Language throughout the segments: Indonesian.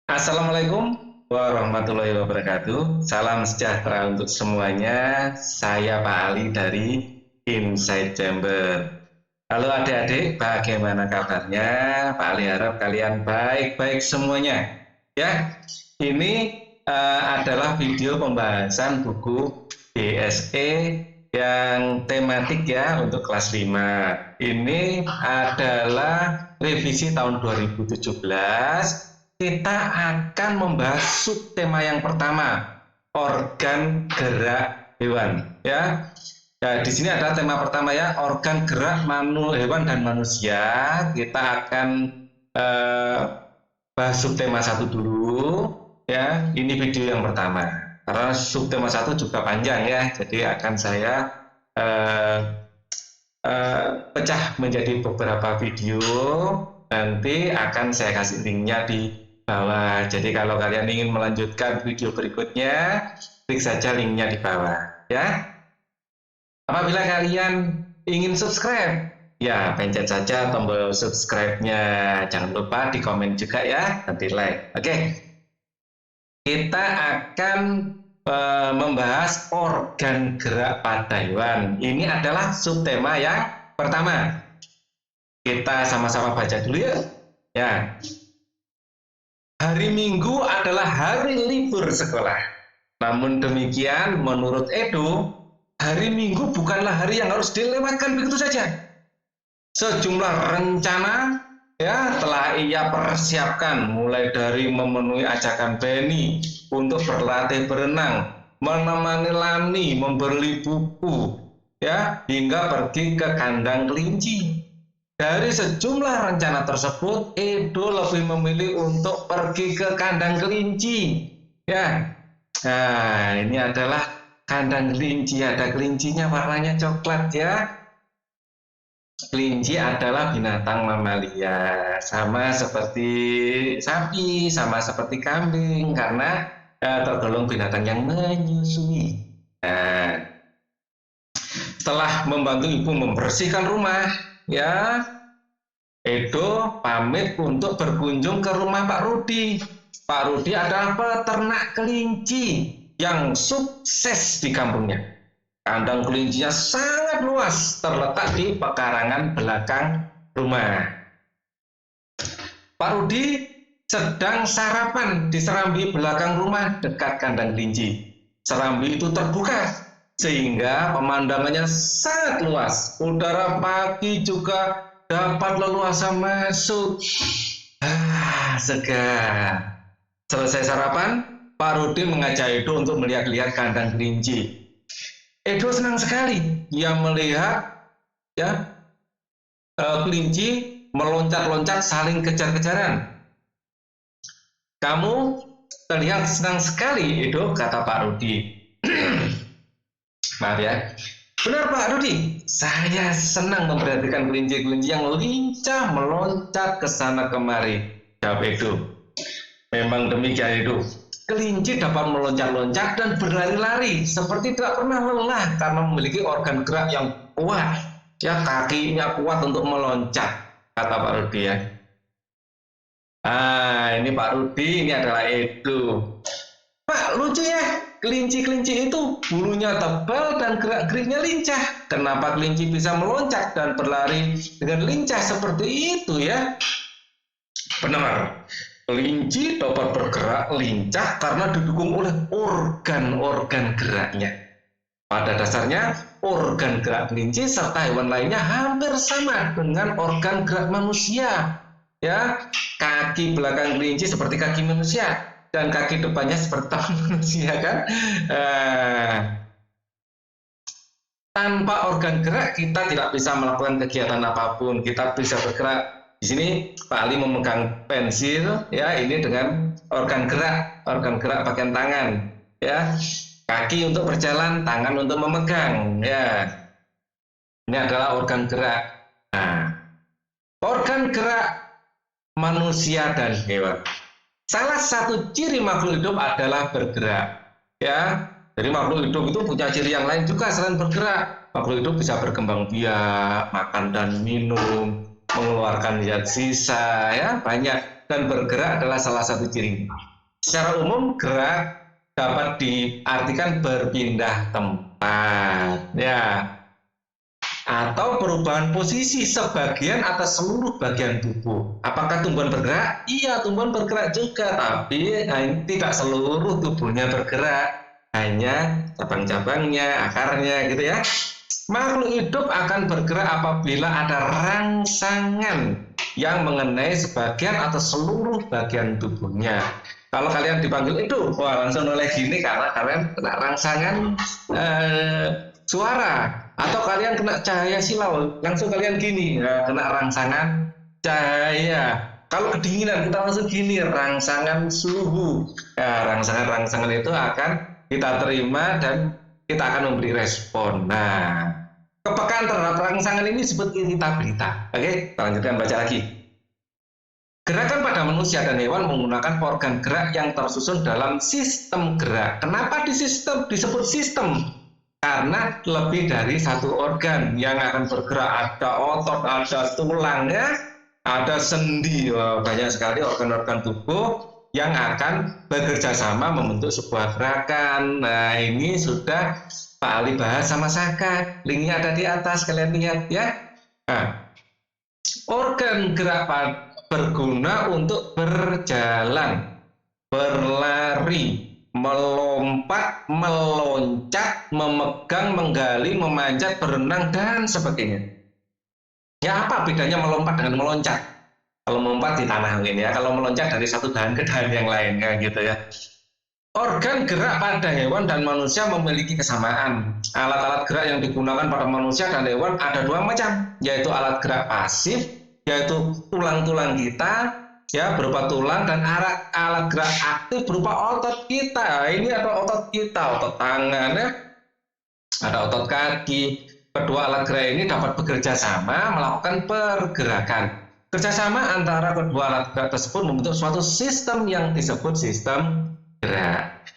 Assalamualaikum warahmatullahi wabarakatuh. Salam sejahtera untuk semuanya. Saya Pak Ali dari Inside Chamber. Halo adik-adik, bagaimana kabarnya? Pak Ali harap kalian baik-baik semuanya. Ya, ini adalah video pembahasan buku BSE yang tematik ya untuk kelas 5. Ini adalah revisi tahun 2017. Kita akan membahas subtema yang pertama, organ gerak hewan. Ya, nah, di sini ada tema pertama ya, organ gerak hewan dan manusia. Kita akan bahas subtema 1 dulu. Ya, ini video yang pertama. Karena subtema 1 juga panjang ya, jadi akan saya pecah menjadi beberapa video. Nanti akan saya kasih linknya di bawah. Jadi kalau kalian ingin melanjutkan video berikutnya, klik saja linknya di bawah ya. Apabila kalian ingin subscribe, ya pencet saja tombol subscribe-nya. Jangan lupa di komen juga ya, nanti like. Oke. Kita akan membahas organ gerak pada hewan. Ini adalah subtema yang pertama. Kita sama-sama baca dulu ya. Ya. Hari Minggu adalah hari libur sekolah. Namun demikian, menurut Edo, hari Minggu bukanlah hari yang harus dilewatkan begitu saja. Sejumlah rencana ya telah ia persiapkan, mulai dari memenuhi ajakan Benny untuk berlatih berenang, menemani Lani membeli buku, ya, hingga pergi ke kandang kelinci. Dari sejumlah rencana tersebut, Edo lebih memilih untuk pergi ke kandang kelinci. Ya, nah ini adalah kandang kelinci. Ada kelincinya warnanya coklat ya. Kelinci adalah binatang mamalia, sama seperti sapi, sama seperti kambing, karena tergolong binatang yang menyusui. Nah, setelah membantu ibu membersihkan rumah, ya, Edo pamit untuk berkunjung ke rumah Pak Rudi. Pak Rudi adalah peternak kelinci yang sukses di kampungnya. Kandang kelincinya sangat luas, terletak di pekarangan belakang rumah. Pak Rudi sedang sarapan di serambi belakang rumah dekat kandang kelinci. Serambi itu terbuka, sehingga pemandangannya sangat luas. Udara pagi juga dapat leluasa masuk. Segar. Selesai sarapan, Pak Rudi mengajak Edo untuk melihat-lihat kandang kelinci. Edo senang sekali. Ia melihat ya kelinci meloncat-loncat saling kejar-kejaran. Kamu terlihat senang sekali, Edo, kata Pak Rudi. Maaf ya. Benar Pak Rudi, saya senang memperhatikan kelinci-kelinci yang lincah meloncat ke sana kemari, jawab Edo. Memang demikian Edo. Kelinci dapat meloncat-loncat dan berlari-lari seperti tidak pernah lelah karena memiliki organ gerak yang kuat. Ya, kakinya kuat untuk meloncat, kata Pak Rudi ya. Ini Pak Rudi, ini adalah Edo. Pak, lucu ya, kelinci-kelinci itu bulunya tebal dan gerak-geriknya lincah. Kenapa kelinci bisa meloncat dan berlari dengan lincah seperti itu ya? Benar, kelinci dapat bergerak lincah karena didukung oleh organ-organ geraknya. Pada dasarnya, organ gerak kelinci serta hewan lainnya hampir sama dengan organ gerak manusia. Ya, kaki belakang kelinci seperti kaki manusia dan kaki depannya seperti tangan manusia kan. Tanpa organ gerak kita tidak bisa melakukan kegiatan apapun. Kita bisa bergerak. Di sini Pak Ali memegang pensil, ya, ini dengan organ gerak bagian tangan, ya, kaki untuk berjalan, tangan untuk memegang, ya. Ini adalah organ gerak. Nah, organ gerak manusia dan hewan. Salah satu ciri makhluk hidup adalah bergerak, ya. Jadi makhluk hidup itu punya ciri yang lain juga selain bergerak. Makhluk hidup bisa berkembang biak, makan dan minum, mengeluarkan zat sisa, ya, banyak. dan bergerak adalah salah satu ciri. Secara umum gerak dapat diartikan berpindah tempat, ya, atau perubahan posisi sebagian atau seluruh bagian tubuh. Apakah tumbuhan bergerak? Iya, tumbuhan bergerak juga, tapi tidak seluruh tubuhnya bergerak, hanya cabang-cabangnya, akarnya gitu ya. Makhluk hidup akan bergerak apabila ada rangsangan yang mengenai sebagian atau seluruh bagian tubuhnya. Kalau kalian dipanggil itu, wah langsung oleh gini karena kalian kena rangsangan suara, atau kalian kena cahaya silau, langsung kalian gini, kena rangsangan cahaya. Kalau kedinginan kita langsung gini, rangsangan suhu. Ya, rangsangan itu akan kita terima dan kita akan memberi respon. Nah, kepekaan terhadap rangsangan ini disebut iritabilitas. Oke, kita lanjutkan baca lagi. Gerakan pada manusia dan hewan menggunakan organ gerak yang tersusun dalam sistem gerak. Kenapa disebut sistem? Karena lebih dari satu organ yang akan bergerak. Ada otot, ada tulangnya, ada sendi. Banyak sekali organ-organ tubuh yang akan bekerja sama membentuk sebuah gerakan. Nah, ini sudah Pak Ali bahas sama Saka. Linknya ada di atas, kalian lihat ya. Nah, organ gerak berguna untuk berjalan, berlari, melompat, meloncat, memegang, menggali, memanjat, berenang, dan sebagainya. Ya, apa bedanya melompat dengan meloncat? Kalau melompat di tanah mungkin ya, kalau meloncat dari satu dahan ke dahan yang lain, kayak gitu ya. Organ gerak pada hewan dan manusia memiliki kesamaan. Alat-alat gerak yang digunakan pada manusia dan hewan ada dua macam, yaitu alat gerak pasif, yaitu tulang-tulang kita, ya, berupa tulang, dan alat gerak aktif berupa otot kita. Ini ada otot kita, otot tangan, ya, ada otot kaki. Kedua alat gerak ini dapat bekerja sama melakukan pergerakan. Kerjasama antara kedua alat gerak tersebut membentuk suatu sistem yang disebut sistem gerak.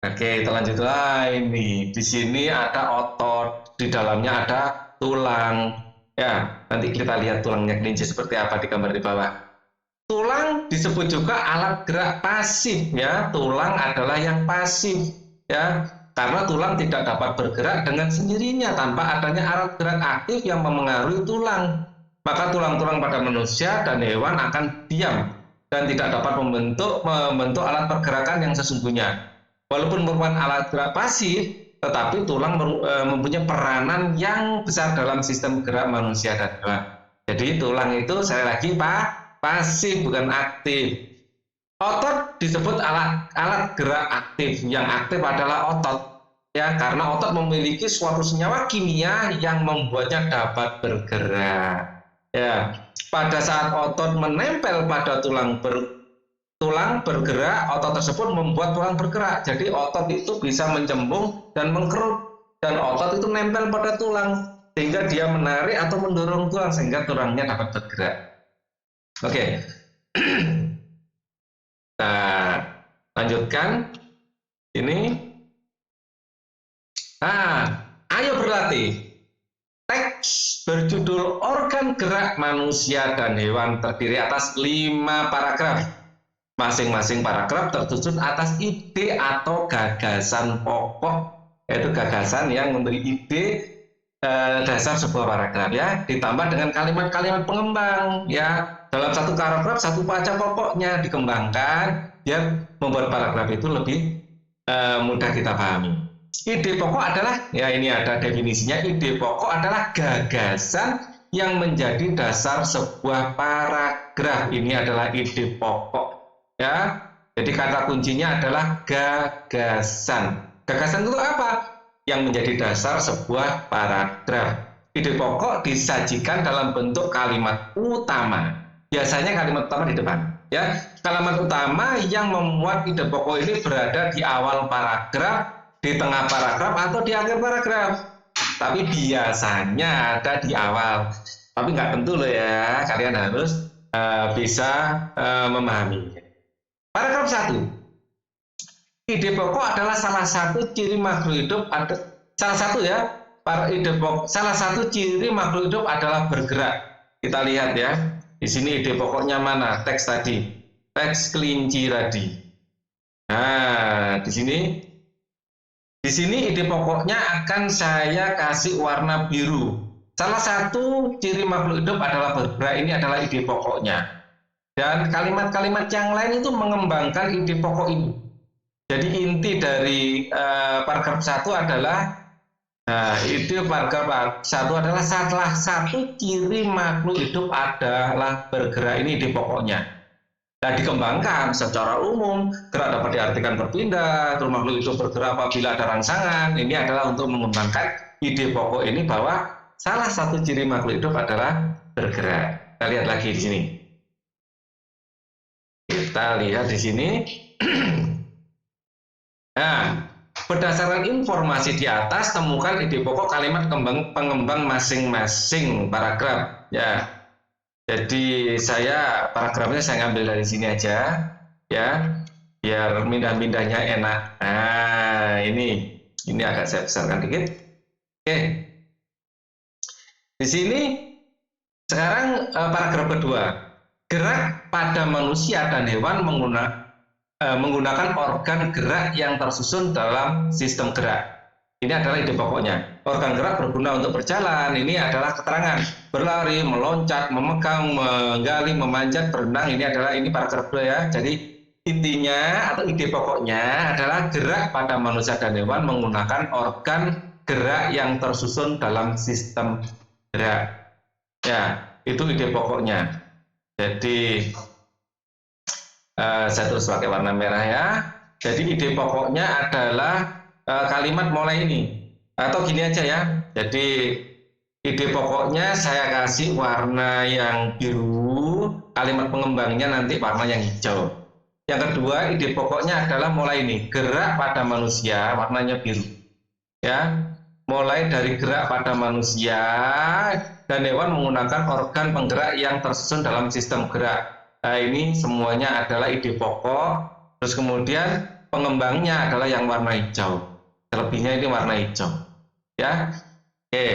Oke, kita lanjutlah. Ini di sini ada otot, di dalamnya ada tulang. Ya, nanti kita lihat tulangnya kelinci seperti apa di gambar di bawah. Tulang disebut juga alat gerak pasif, ya. Tulang adalah yang pasif, ya, karena tulang tidak dapat bergerak dengan sendirinya tanpa adanya alat gerak aktif yang memengaruhi tulang. Maka tulang-tulang pada manusia dan hewan akan diam dan tidak dapat membentuk alat pergerakan yang sesungguhnya. Walaupun merupakan alat gerak pasif, tetapi tulang mempunyai peranan yang besar dalam sistem gerak manusia dan hewan. Jadi tulang itu sekali lagi pasif, bukan aktif. Otot disebut alat gerak aktif. Yang aktif adalah otot, ya, karena otot memiliki suatu senyawa kimia yang membuatnya dapat bergerak. Ya, pada saat otot menempel pada tulang bergerak, otot tersebut membuat tulang bergerak. Jadi otot itu bisa mencembung dan mengkerut, dan otot itu nempel pada tulang sehingga dia menarik atau mendorong tulang sehingga tulangnya dapat bergerak. Oke. Nah, lanjutkan ini. Ayo berlatih. Teks berjudul Organ Gerak Manusia dan Hewan terdiri atas 5 paragraf. Masing-masing paragraf tersusun atas ide atau gagasan pokok, yaitu gagasan yang memberi ide dasar sebuah paragraf, ya, ditambah dengan kalimat-kalimat pengembang, ya. Dalam satu paragraf satu baca pokoknya dikembangkan, ya, membuat paragraf itu lebih mudah kita pahami. Ide pokok adalah, ya, ini ada definisinya. Ide pokok adalah gagasan yang menjadi dasar sebuah paragraf. Ini adalah ide pokok, ya. Jadi kata kuncinya adalah gagasan. Gagasan itu apa? Yang menjadi dasar sebuah paragraf. Ide pokok disajikan dalam bentuk kalimat utama. Biasanya kalimat utama di depan, ya. Kalimat utama yang memuat ide pokok ini berada di awal paragraf, di tengah paragraf, atau di akhir paragraf. Tapi biasanya ada di awal. Tapi nggak tentu loh, ya. Kalian harus bisa memahami. Paragraf 1. Ide pokok adalah salah satu ciri makhluk hidup. Salah satu ciri makhluk hidup adalah bergerak. Kita lihat, ya. Di sini ide pokoknya mana? Teks tadi. teks kelinci tadi. Nah, di sini ide pokoknya akan saya kasih warna biru. Salah satu ciri makhluk hidup adalah bergerak, ini adalah ide pokoknya. Dan kalimat-kalimat yang lain itu mengembangkan ide pokok ini. Jadi inti dari paragraf 1 adalah ide paragraf 1 adalah salah satu ciri makhluk hidup adalah bergerak, ini ide pokoknya. Dan dikembangkan secara umum, gerak dapat diartikan berpindah, terus makhluk hidup bergerak apabila ada rangsangan. Ini adalah untuk mengembangkan ide pokok ini bahwa salah satu ciri makhluk hidup adalah bergerak. Kita lihat lagi di sini. Kita lihat di sini. Nah, berdasarkan informasi di atas, temukan ide pokok kalimat pengembang masing-masing paragraf. Ya, jadi paragrafnya saya ngambil dari sini aja, ya, biar pindah-pindahnya enak. Nah, ini agak saya besarkan dikit. Oke, di sini sekarang paragraf kedua, gerak pada manusia dan hewan menggunakan organ gerak yang tersusun dalam sistem gerak. Ini adalah ide pokoknya. Organ gerak berguna untuk berjalan. Ini adalah keterangan. Berlari, meloncat, memegang, menggali, memanjat, berenang. Ini paragraf 2 ya. Jadi intinya atau ide pokoknya adalah gerak pada manusia dan hewan menggunakan organ gerak yang tersusun dalam sistem gerak. Ya, itu ide pokoknya. Jadi saya tulis pakai warna merah ya. Jadi ide pokoknya adalah kalimat mulai ini, atau gini aja ya. Jadi ide pokoknya saya kasih warna yang biru, kalimat pengembangnya nanti warna yang hijau. Yang kedua, ide pokoknya adalah mulai ini, gerak pada manusia, warnanya biru. Ya, mulai dari gerak pada manusia dan hewan menggunakan organ penggerak yang tersusun dalam sistem gerak. Nah, ini semuanya adalah ide pokok. Terus kemudian pengembangnya adalah yang warna hijau. Selebihnya ini warna hijau. Ya, oke.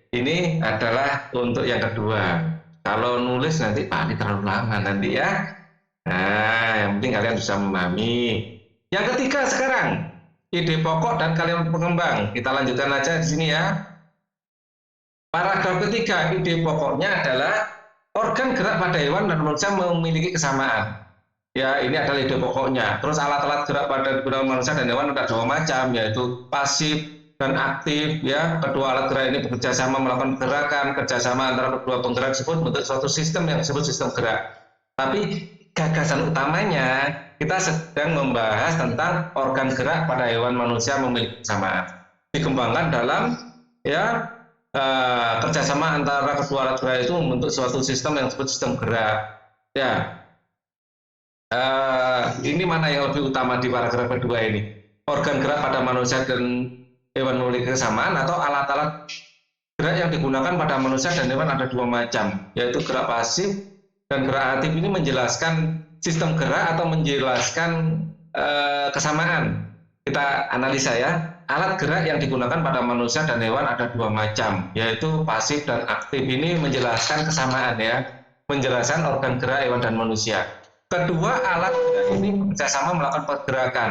Ini adalah untuk yang kedua. Kalau nulis nanti ini terlalu lama nanti ya. Nah, yang penting kalian bisa memahami. Yang ketiga sekarang, ide pokok dan kalimat pengembang. Kita lanjutkan aja di sini ya. Paragraf ketiga, ide pokoknya adalah organ gerak pada hewan dan manusia memiliki kesamaan. Ya, ini adalah ide pokoknya. Terus alat-alat gerak pada manusia dan hewan ada dua macam, yaitu pasif dan aktif. Ya, kedua alat gerak ini bekerja sama melakukan gerakan, kerjasama antara kedua penggerak tersebut membentuk suatu sistem yang disebut sistem gerak. Tapi gagasan utamanya kita sedang membahas tentang organ gerak pada hewan manusia memiliki kesamaan. Dikembangkan dalam kerjasama antara kedua alat gerak itu membentuk suatu sistem yang disebut sistem gerak. Ya. Ini mana yang lebih utama di paragraf kedua ini? Organ gerak pada manusia dan hewan memiliki kesamaan atau alat-alat gerak yang digunakan pada manusia dan hewan ada dua macam, yaitu gerak pasif dan gerak aktif. Ini menjelaskan sistem gerak atau menjelaskan kesamaan. Kita analisa ya. Alat gerak yang digunakan pada manusia dan hewan ada dua macam, yaitu pasif dan aktif. Ini menjelaskan kesamaan ya, menjelaskan organ gerak hewan dan manusia. Kedua alat gerak ini bekerjasama melakukan pergerakan.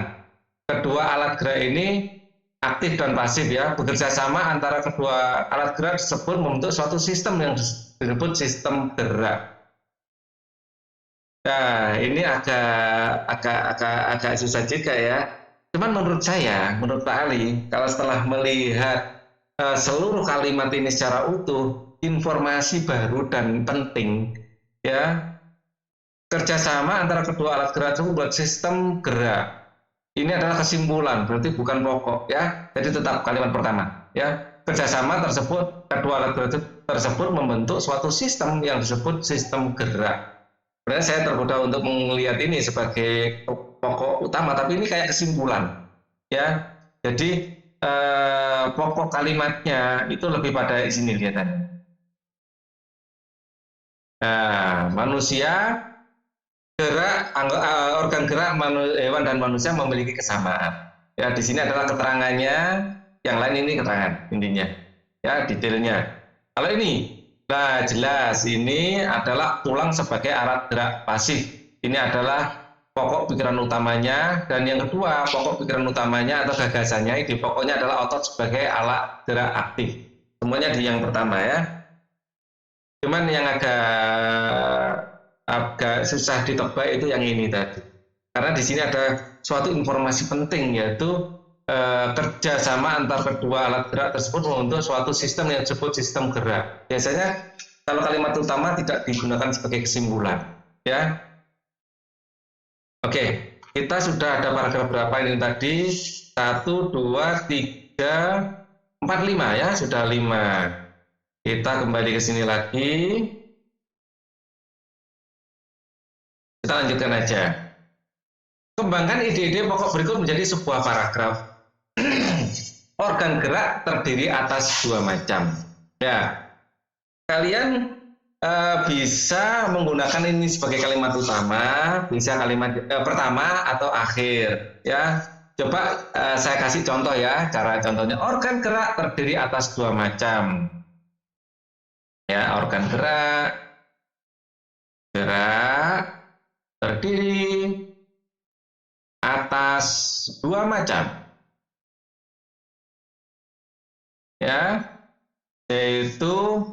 Kedua alat gerak ini aktif dan pasif ya, bekerja sama antara kedua alat gerak tersebut membentuk suatu sistem yang disebut sistem gerak. Nah, ini agak susah juga ya. Cuman menurut saya, menurut Pak Ali, kalau setelah melihat seluruh kalimat ini secara utuh, informasi baru dan penting ya, kerjasama antara kedua alat gerak itu buat sistem gerak. Ini adalah kesimpulan, berarti bukan pokok ya. Jadi tetap kalimat pertama ya. Kerjasama tersebut, kedua alat gerak tersebut membentuk suatu sistem yang disebut sistem gerak. Sebenarnya saya tergoda untuk melihat ini sebagai pokok utama, tapi ini kayak kesimpulan ya. Jadi pokok kalimatnya itu lebih pada sini kelihatannya. Nah, manusia gerak, organ gerak hewan dan manusia memiliki kesamaan. Ya, di sini adalah keterangannya, yang lain ini keterangan intinya. Ya, detailnya. Kalau ini, nah jelas ini adalah tulang sebagai alat gerak pasif. Ini adalah pokok pikiran utamanya, dan yang kedua pokok pikiran utamanya atau gagasannya ide pokoknya adalah otot sebagai alat gerak aktif. Semuanya di yang pertama ya. Cuman yang agak susah ditebak itu yang ini tadi. Karena di sini ada suatu informasi penting, yaitu kerjasama antar kedua alat gerak tersebut membentuk suatu sistem yang disebut sistem gerak. Biasanya kalau kalimat utama tidak digunakan sebagai kesimpulan, ya. Oke, kita sudah ada paragraf berapa ini tadi? 1, 2, 3, 4, 5 ya, sudah 5. Kita kembali ke sini lagi. Kita lanjutkan aja. Kembangkan ide-ide pokok berikut menjadi sebuah paragraf. Organ gerak terdiri atas 2 macam. Ya, kalian bisa menggunakan ini sebagai kalimat utama, bisa kalimat pertama atau akhir. Ya, coba saya kasih contoh ya. Cara contohnya, organ gerak terdiri atas 2 macam. Ya, organ gerak terdiri atas 2 macam. Ya, yaitu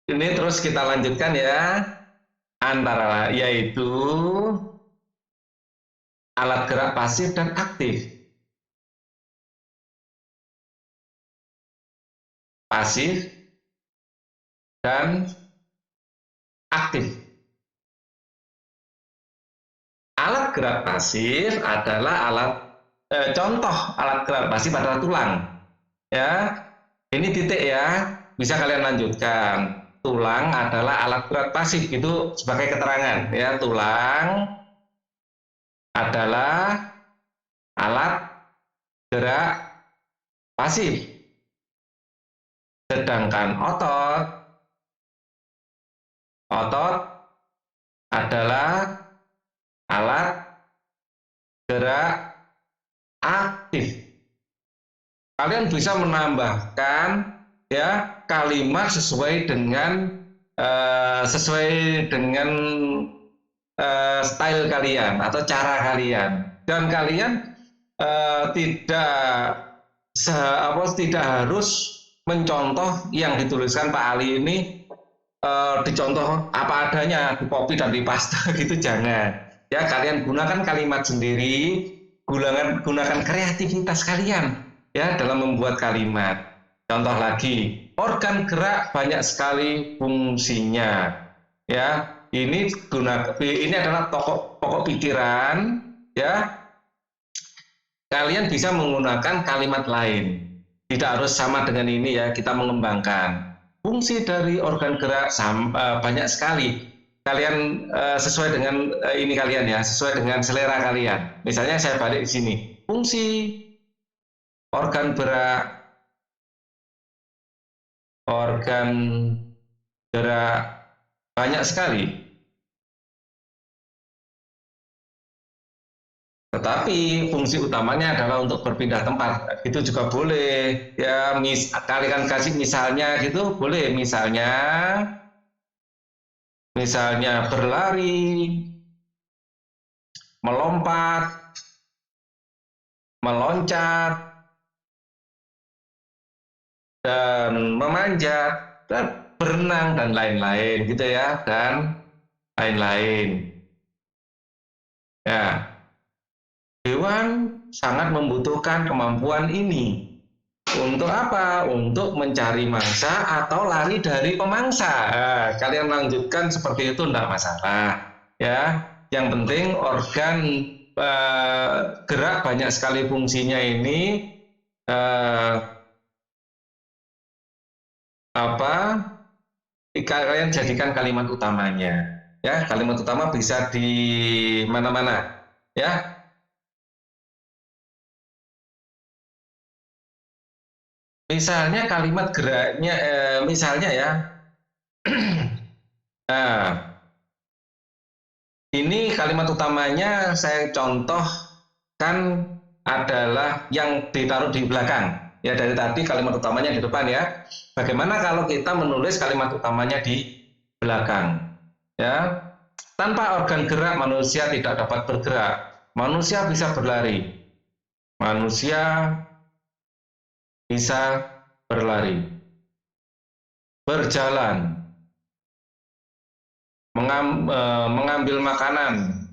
ini terus kita lanjutkan ya, antara yaitu alat gerak pasif dan aktif. Pasif dan aktif. Alat gerak pasif adalah contoh alat gerak pasif adalah tulang. Ya, ini titik ya, bisa kalian lanjutkan. Tulang adalah alat gerak pasif, itu sebagai keterangan ya. Tulang adalah alat gerak pasif, sedangkan otot adalah alat gerak aktif. Kalian bisa menambahkan ya kalimat sesuai dengan style kalian atau cara kalian, dan kalian tidak harus mencontoh yang dituliskan Pak Ali ini, dicontoh apa adanya, di copy dan di paste gitu, jangan ya. Kalian gunakan kalimat sendiri, gunakan kreativitas kalian ya dalam membuat kalimat. Contoh lagi, organ gerak banyak sekali fungsinya. Ya, ini adalah pokok pikiran. Ya, kalian bisa menggunakan kalimat lain. Tidak harus sama dengan ini ya. Kita mengembangkan fungsi dari organ gerak banyak sekali. Kalian sesuai dengan ini kalian ya, sesuai dengan selera kalian. Misalnya saya balik di sini, fungsi organ gerak banyak sekali, tetapi fungsi utamanya adalah untuk berpindah tempat. Itu juga boleh ya. Kalian kasih misalnya gitu, boleh. Misalnya berlari, melompat, meloncat, dan memanjat, dan berenang, dan lain-lain gitu ya, dan lain-lain. Ya, hewan sangat membutuhkan kemampuan ini. Untuk apa? Untuk mencari mangsa atau lari dari pemangsa. Nah, kalian lanjutkan seperti itu, tidak masalah. Ya, yang penting organ gerak banyak sekali fungsinya ini kalian jadikan kalimat utamanya ya. Kalimat utama bisa di mana-mana ya. Misalnya kalimat geraknya misalnya ya nah, ini kalimat utamanya saya contohkan adalah yang ditaruh di belakang. Ya, dari tadi kalimat utamanya di depan ya. Bagaimana kalau kita menulis kalimat utamanya di belakang? Ya, Tanpa organ gerak manusia tidak dapat bergerak. Manusia bisa berlari. Manusia bisa berlari. Berjalan. Mengambil makanan.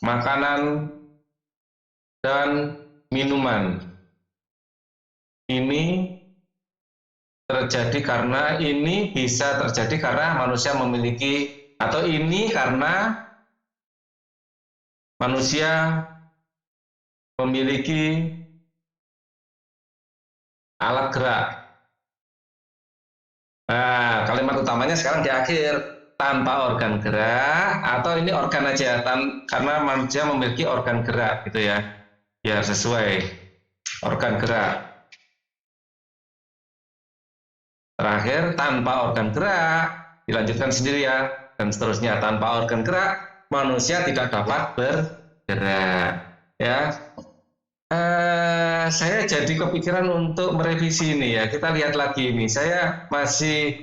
Makanan dan minuman. Ini terjadi karena ini bisa terjadi karena manusia memiliki, atau ini karena manusia memiliki alat gerak. Nah, kalimat utamanya sekarang di akhir, tanpa organ gerak, atau ini organ aja, karena manusia memiliki organ gerak gitu ya, biar sesuai organ gerak. Terakhir, tanpa organ gerak, dilanjutkan sendiri ya, dan seterusnya. Tanpa organ gerak, manusia tidak dapat bergerak. Ya, saya jadi kepikiran untuk merevisi ini ya. Kita lihat lagi ini. Saya masih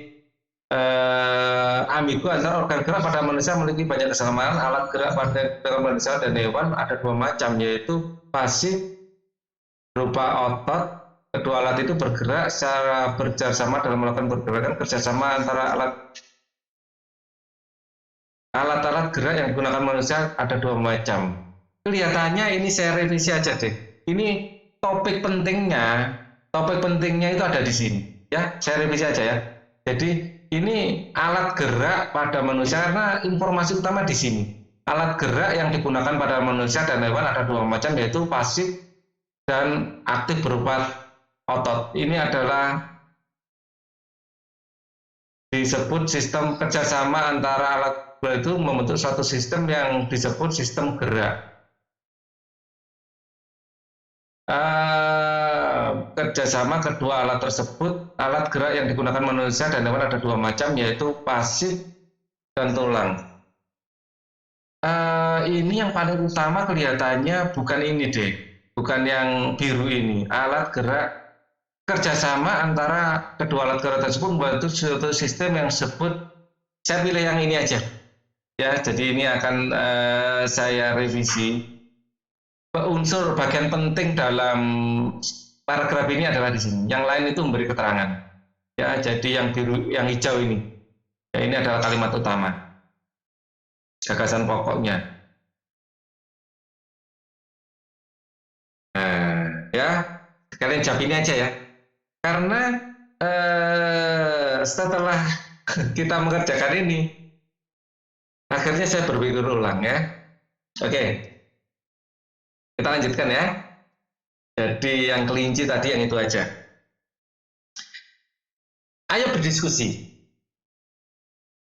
ambigu antara organ gerak pada manusia memiliki banyak kesamaan. Alat gerak pada manusia dan hewan ada dua macam, yaitu pasif berupa otot. Kedua alat itu bergerak secara bersama dalam melakukan pergerakan. Kerjasama antara alat-alat gerak yang digunakan manusia ada dua macam. Kelihatannya ini saya revisi aja deh. Ini topik pentingnya itu ada di sini. Ya, saya revisi aja ya. Jadi ini alat gerak pada manusia karena informasi utama di sini. Alat gerak yang digunakan pada manusia dan hewan ada dua macam, yaitu pasif dan aktif berupa otot. Ini adalah disebut sistem kerjasama antara alat gerak itu membentuk suatu sistem yang disebut sistem gerak. Kerjasama kedua alat tersebut, alat gerak yang digunakan manusia dan hewan ada dua macam, yaitu pasif dan tulang. Ini yang paling utama kelihatannya bukan ini deh, bukan yang biru ini. Alat gerak, kerjasama antara kedua alat gerak tersebut membentuk suatu sistem yang disebut, saya pilih yang ini aja ya. Jadi ini akan saya revisi. Unsur bagian penting dalam paragraf ini adalah di sini. Yang lain itu memberi keterangan. Ya, jadi yang biru, yang hijau ini. Ya, ini adalah kalimat utama. Gagasan pokoknya. Nah, ya, kalian jawab ini aja ya. Karena setelah kita mengerjakan ini, akhirnya saya berpikir ulang ya. Oke. Kita lanjutkan ya. Jadi yang kelinci tadi yang itu aja. Ayo berdiskusi.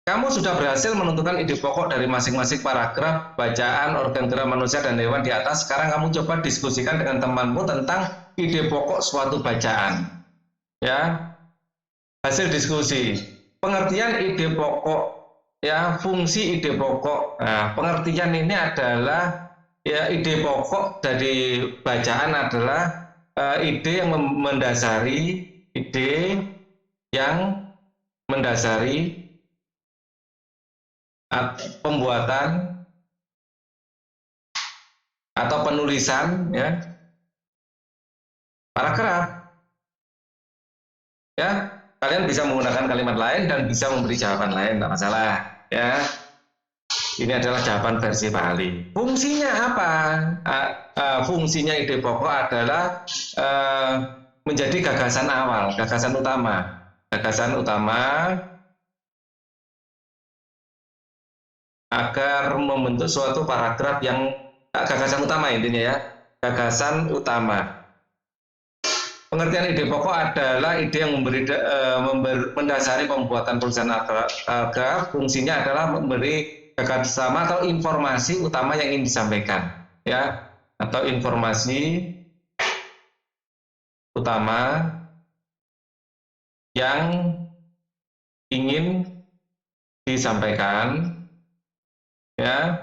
Kamu sudah berhasil menentukan ide pokok dari masing-masing paragraf bacaan organ gerak manusia dan hewan di atas. Sekarang kamu coba diskusikan dengan temanmu tentang ide pokok suatu bacaan. Ya. Hasil diskusi. Pengertian ide pokok, ya, fungsi ide pokok. Nah, pengertian ini adalah, ya, ide pokok dari bacaan adalah ide yang mendasari, pembuatan atau penulisan ya paragraf. Ya, kalian bisa menggunakan kalimat lain dan bisa memberi jawaban lain, tidak masalah ya. Ini adalah jawaban versi Pak Ali. Fungsinya apa? Fungsinya ide pokok adalah menjadi gagasan awal, gagasan utama. Gagasan utama agar membentuk suatu paragraf yang gagasan utama intinya ya. Gagasan utama. Pengertian ide pokok adalah ide yang mendasari pembuatan tulisan paragraf. Fungsinya adalah memberi kerjasama atau informasi utama yang ingin disampaikan ya, atau informasi utama yang ingin disampaikan ya,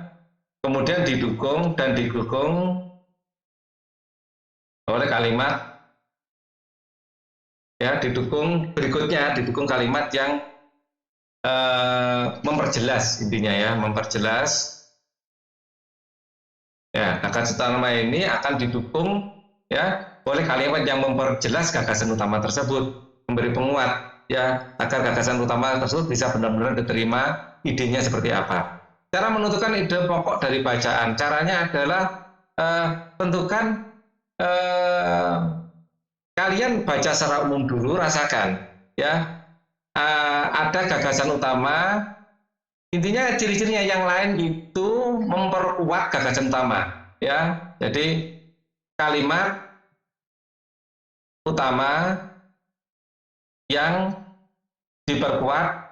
kemudian didukung oleh kalimat ya, didukung kalimat yang memperjelas, intinya ya, memperjelas. Ya, gagasan utama ini akan didukung ya oleh kalimat yang memperjelas gagasan utama tersebut, memberi penguat ya agar gagasan utama tersebut bisa benar-benar diterima idenya seperti apa. Cara menentukan ide pokok dari bacaan, caranya adalah tentukan, kalian baca secara umum dulu, rasakan ya, ada gagasan utama. Intinya ciri-cirinya yang lain itu memperkuat gagasan utama ya. Jadi kalimat utama yang diperkuat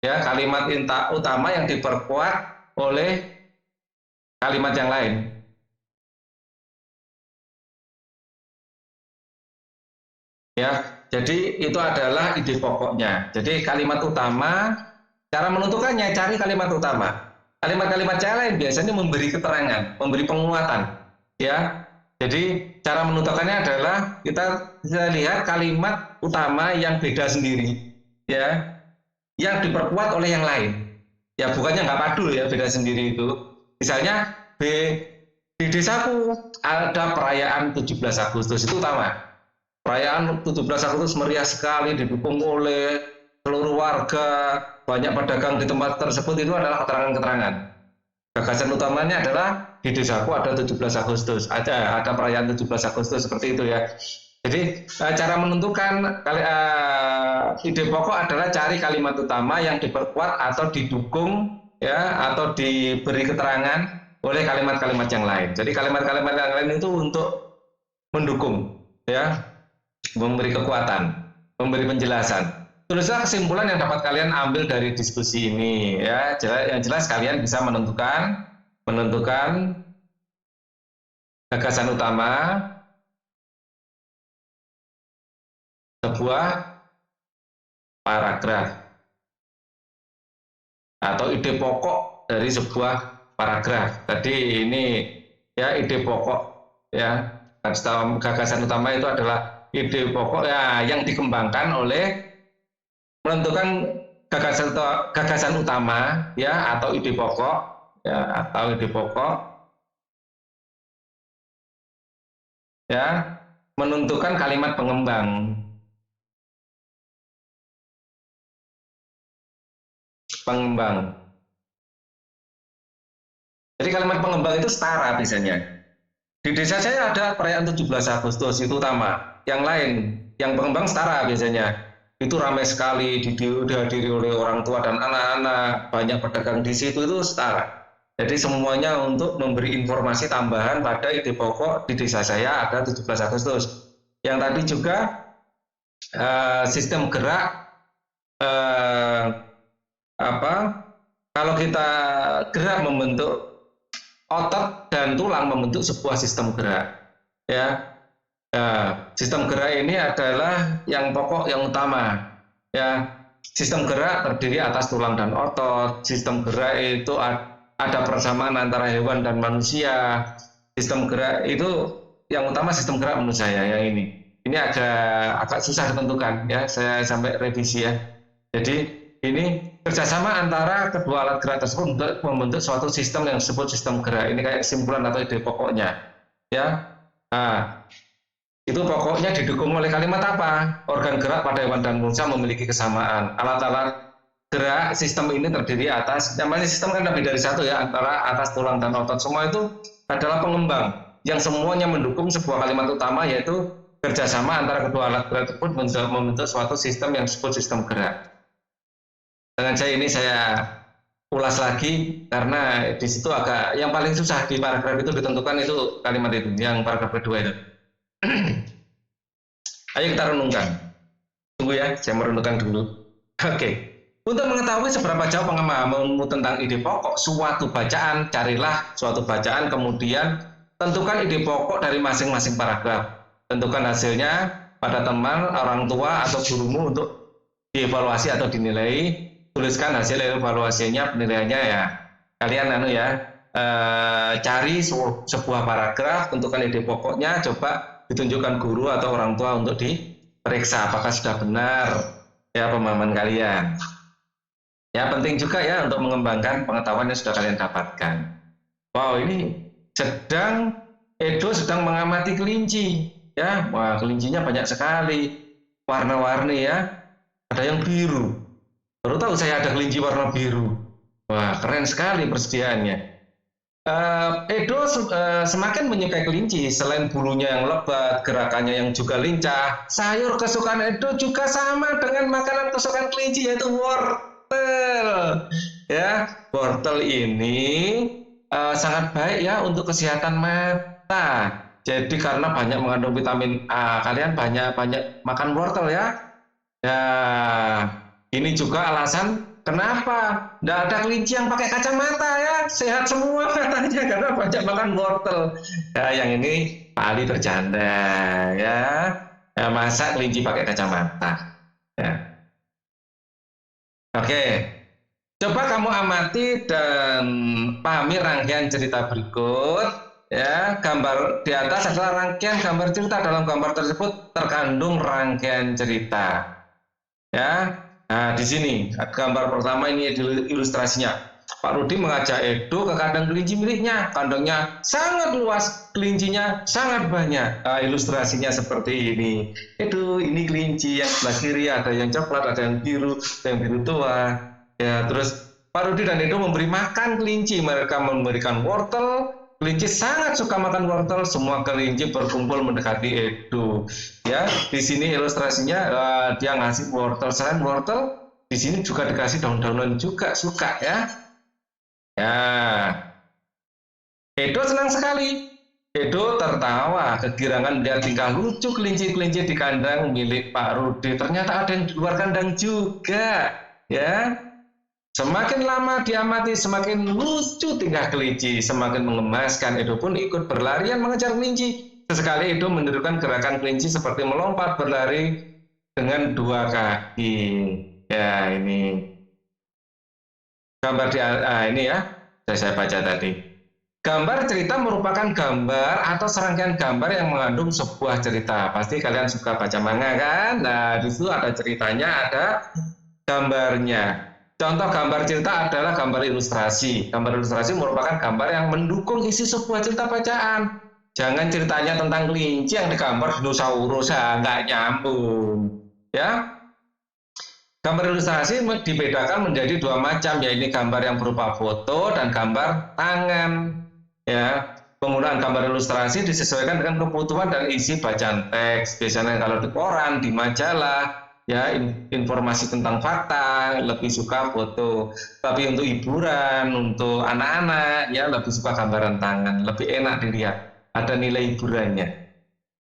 ya, kalimat utama yang diperkuat oleh kalimat yang lain. Ya, jadi itu adalah ide pokoknya. Jadi kalimat utama, cara menentukannya cari kalimat utama. Kalimat-kalimat yang lain biasanya memberi keterangan, memberi penguatan. Ya, jadi cara menentukannya adalah kita bisa lihat kalimat utama yang beda sendiri, ya, yang diperkuat oleh yang lain. Ya, bukannya nggak padul ya, beda sendiri itu. Misalnya di desaku ada perayaan 17 Agustus, itu utama. Perayaan 17 Agustus meriah sekali, didukung oleh seluruh warga, banyak pedagang di tempat tersebut, itu adalah keterangan-keterangan. Gagasan utamanya adalah di desaku ada 17 Agustus, ada perayaan 17 Agustus, seperti itu ya. Jadi cara menentukan ide pokok adalah cari kalimat utama yang diperkuat atau didukung ya, atau diberi keterangan oleh kalimat-kalimat yang lain. Jadi kalimat-kalimat yang lain itu untuk mendukung ya, memberi kekuatan, memberi penjelasan. Tulislah kesimpulan yang dapat kalian ambil dari diskusi ini ya. Yang jelas kalian bisa menentukan gagasan utama sebuah paragraf atau ide pokok dari sebuah paragraf. Tadi ini ya ide pokok ya. Gagasan utama itu adalah ide pokok ya, yang dikembangkan oleh menentukan gagasan utama ya, atau ide pokok ya, atau ide pokok ya, menentukan kalimat pengembang. Jadi kalimat pengembang itu setara biasanya. Di desa saya ada perayaan 17 Agustus, itu utama. Yang lain, yang pengembang setara biasanya. Itu ramai sekali, dihadiri oleh orang tua dan anak-anak, banyak pedagang di situ, itu setara. Jadi semuanya untuk memberi informasi tambahan pada ide pokok di desa saya ada 17 Agustus. Yang tadi juga sistem gerak, kalau kita gerak membentuk otot dan tulang, membentuk sebuah sistem gerak ya. Sistem gerak ini adalah yang pokok, yang utama ya. Sistem gerak terdiri atas tulang dan otot. Sistem gerak itu ada persamaan antara hewan dan manusia. Sistem gerak itu yang utama, sistem gerak menurut saya ya. Ini agak susah ditentukan ya, saya sampai revisi ya. Jadi ini kerjasama antara kedua alat gerak tersebut untuk membentuk suatu sistem yang disebut sistem gerak. Ini kayak kesimpulan atau ide pokoknya ya. Itu pokoknya didukung oleh kalimat apa? Organ gerak pada hewan dan manusia memiliki kesamaan. Alat-alat gerak sistem ini terdiri atas, namanya sistem kan lebih dari satu ya, antara atas tulang dan otot. Semua itu adalah pengembang yang semuanya mendukung sebuah kalimat utama, yaitu kerjasama antara kedua alat gerak tersebut membentuk suatu sistem yang disebut sistem gerak. Dengan saya ulas lagi karena di situ agak yang paling susah di paragraf itu ditentukan, itu kalimat itu yang paragraf kedua itu. Ayo kita renungkan. Tunggu ya, saya merenungkan dulu. Oke. Untuk mengetahui seberapa jauh pemahamanmu tentang ide pokok suatu bacaan, carilah suatu bacaan, kemudian tentukan ide pokok dari masing-masing paragraf. Tentukan hasilnya pada teman, orang tua, atau gurumu untuk dievaluasi atau dinilai. Tuliskan hasil evaluasinya, penilaiannya ya. Kalian cari sebuah paragraf, tentukan ide pokoknya, coba ditunjukkan guru atau orang tua untuk diperiksa apakah sudah benar ya pemahaman kalian. Ya penting juga ya untuk mengembangkan pengetahuan yang sudah kalian dapatkan. Wow, ini Edo sedang mengamati kelinci ya. Wah, kelincinya banyak sekali, warna-warni ya. Ada yang biru. Baru tahu saya ada kelinci warna biru. Wah, keren sekali persediaannya. Edo semakin menyukai kelinci. Selain bulunya yang lebat, gerakannya yang juga lincah, sayur kesukaan Edo juga sama dengan makanan kesukaan kelinci, yaitu wortel. Ya, wortel ini sangat baik ya untuk kesehatan mata. Jadi karena banyak mengandung vitamin A, kalian banyak makan wortel ya. Ya, ini juga alasan kenapa tidak ada kelinci yang pakai kacamata ya, sehat semua katanya karena banyak makan wortel. Ya, yang ini Pak Ali bercanda ya. Ya, masa kelinci pakai kacamata? Ya. Oke, coba kamu amati dan pahami rangkaian cerita berikut. Ya, gambar di atas adalah rangkaian gambar cerita. Dalam gambar tersebut terkandung rangkaian cerita. Ya, nah di sini gambar pertama ini ilustrasinya. Pak Rudi mengajak Edo ke kandang kelinci miliknya. Kandangnya sangat luas, kelincinya sangat banyak. Nah, ilustrasinya seperti ini. Edo, ini kelinci yang sebelah kiri ada yang coklat, ada yang biru tua. Ya, terus Pak Rudi dan Edo memberi makan kelinci. Mereka memberikan wortel. Kelinci sangat suka makan wortel. Semua kelinci berkumpul mendekati Edo. Ya, di sini ilustrasinya dia ngasih wortel. Selain wortel, di sini juga dikasih daun-daunan juga suka ya. Ya, Edo senang sekali. Edo tertawa kegirangan melihat tingkah lucu kelinci-kelinci di kandang milik Pak Rudi. Ternyata ada yang di luar kandang juga. Ya. Semakin lama diamati, semakin lucu tingkah kelinci, semakin mengemaskan. Edo pun ikut berlarian mengejar kelinci. Sesekali Edo menirukan gerakan kelinci seperti melompat berlari dengan dua kaki. Ya, ini gambar ini ya, saya baca tadi. Gambar cerita merupakan gambar atau serangkaian gambar yang mengandung sebuah cerita. Pasti kalian suka baca manga kan? Nah, di situ ada ceritanya, ada gambarnya. Contoh gambar cerita adalah gambar ilustrasi. Gambar ilustrasi merupakan gambar yang mendukung isi sebuah cerita bacaan. Jangan ceritanya tentang kelinci yang digambar dinosaurus, nggak nyambung. Ya, gambar ilustrasi dibedakan menjadi dua macam, yaitu gambar yang berupa foto dan gambar tangan. Ya, penggunaan gambar ilustrasi disesuaikan dengan kebutuhan dan isi bacaan teks. Biasanya kalau di koran, di majalah, ya informasi tentang fakta lebih suka foto, tapi untuk hiburan, untuk anak-anak ya lebih suka gambaran tangan, lebih enak dilihat, ada nilai hiburannya.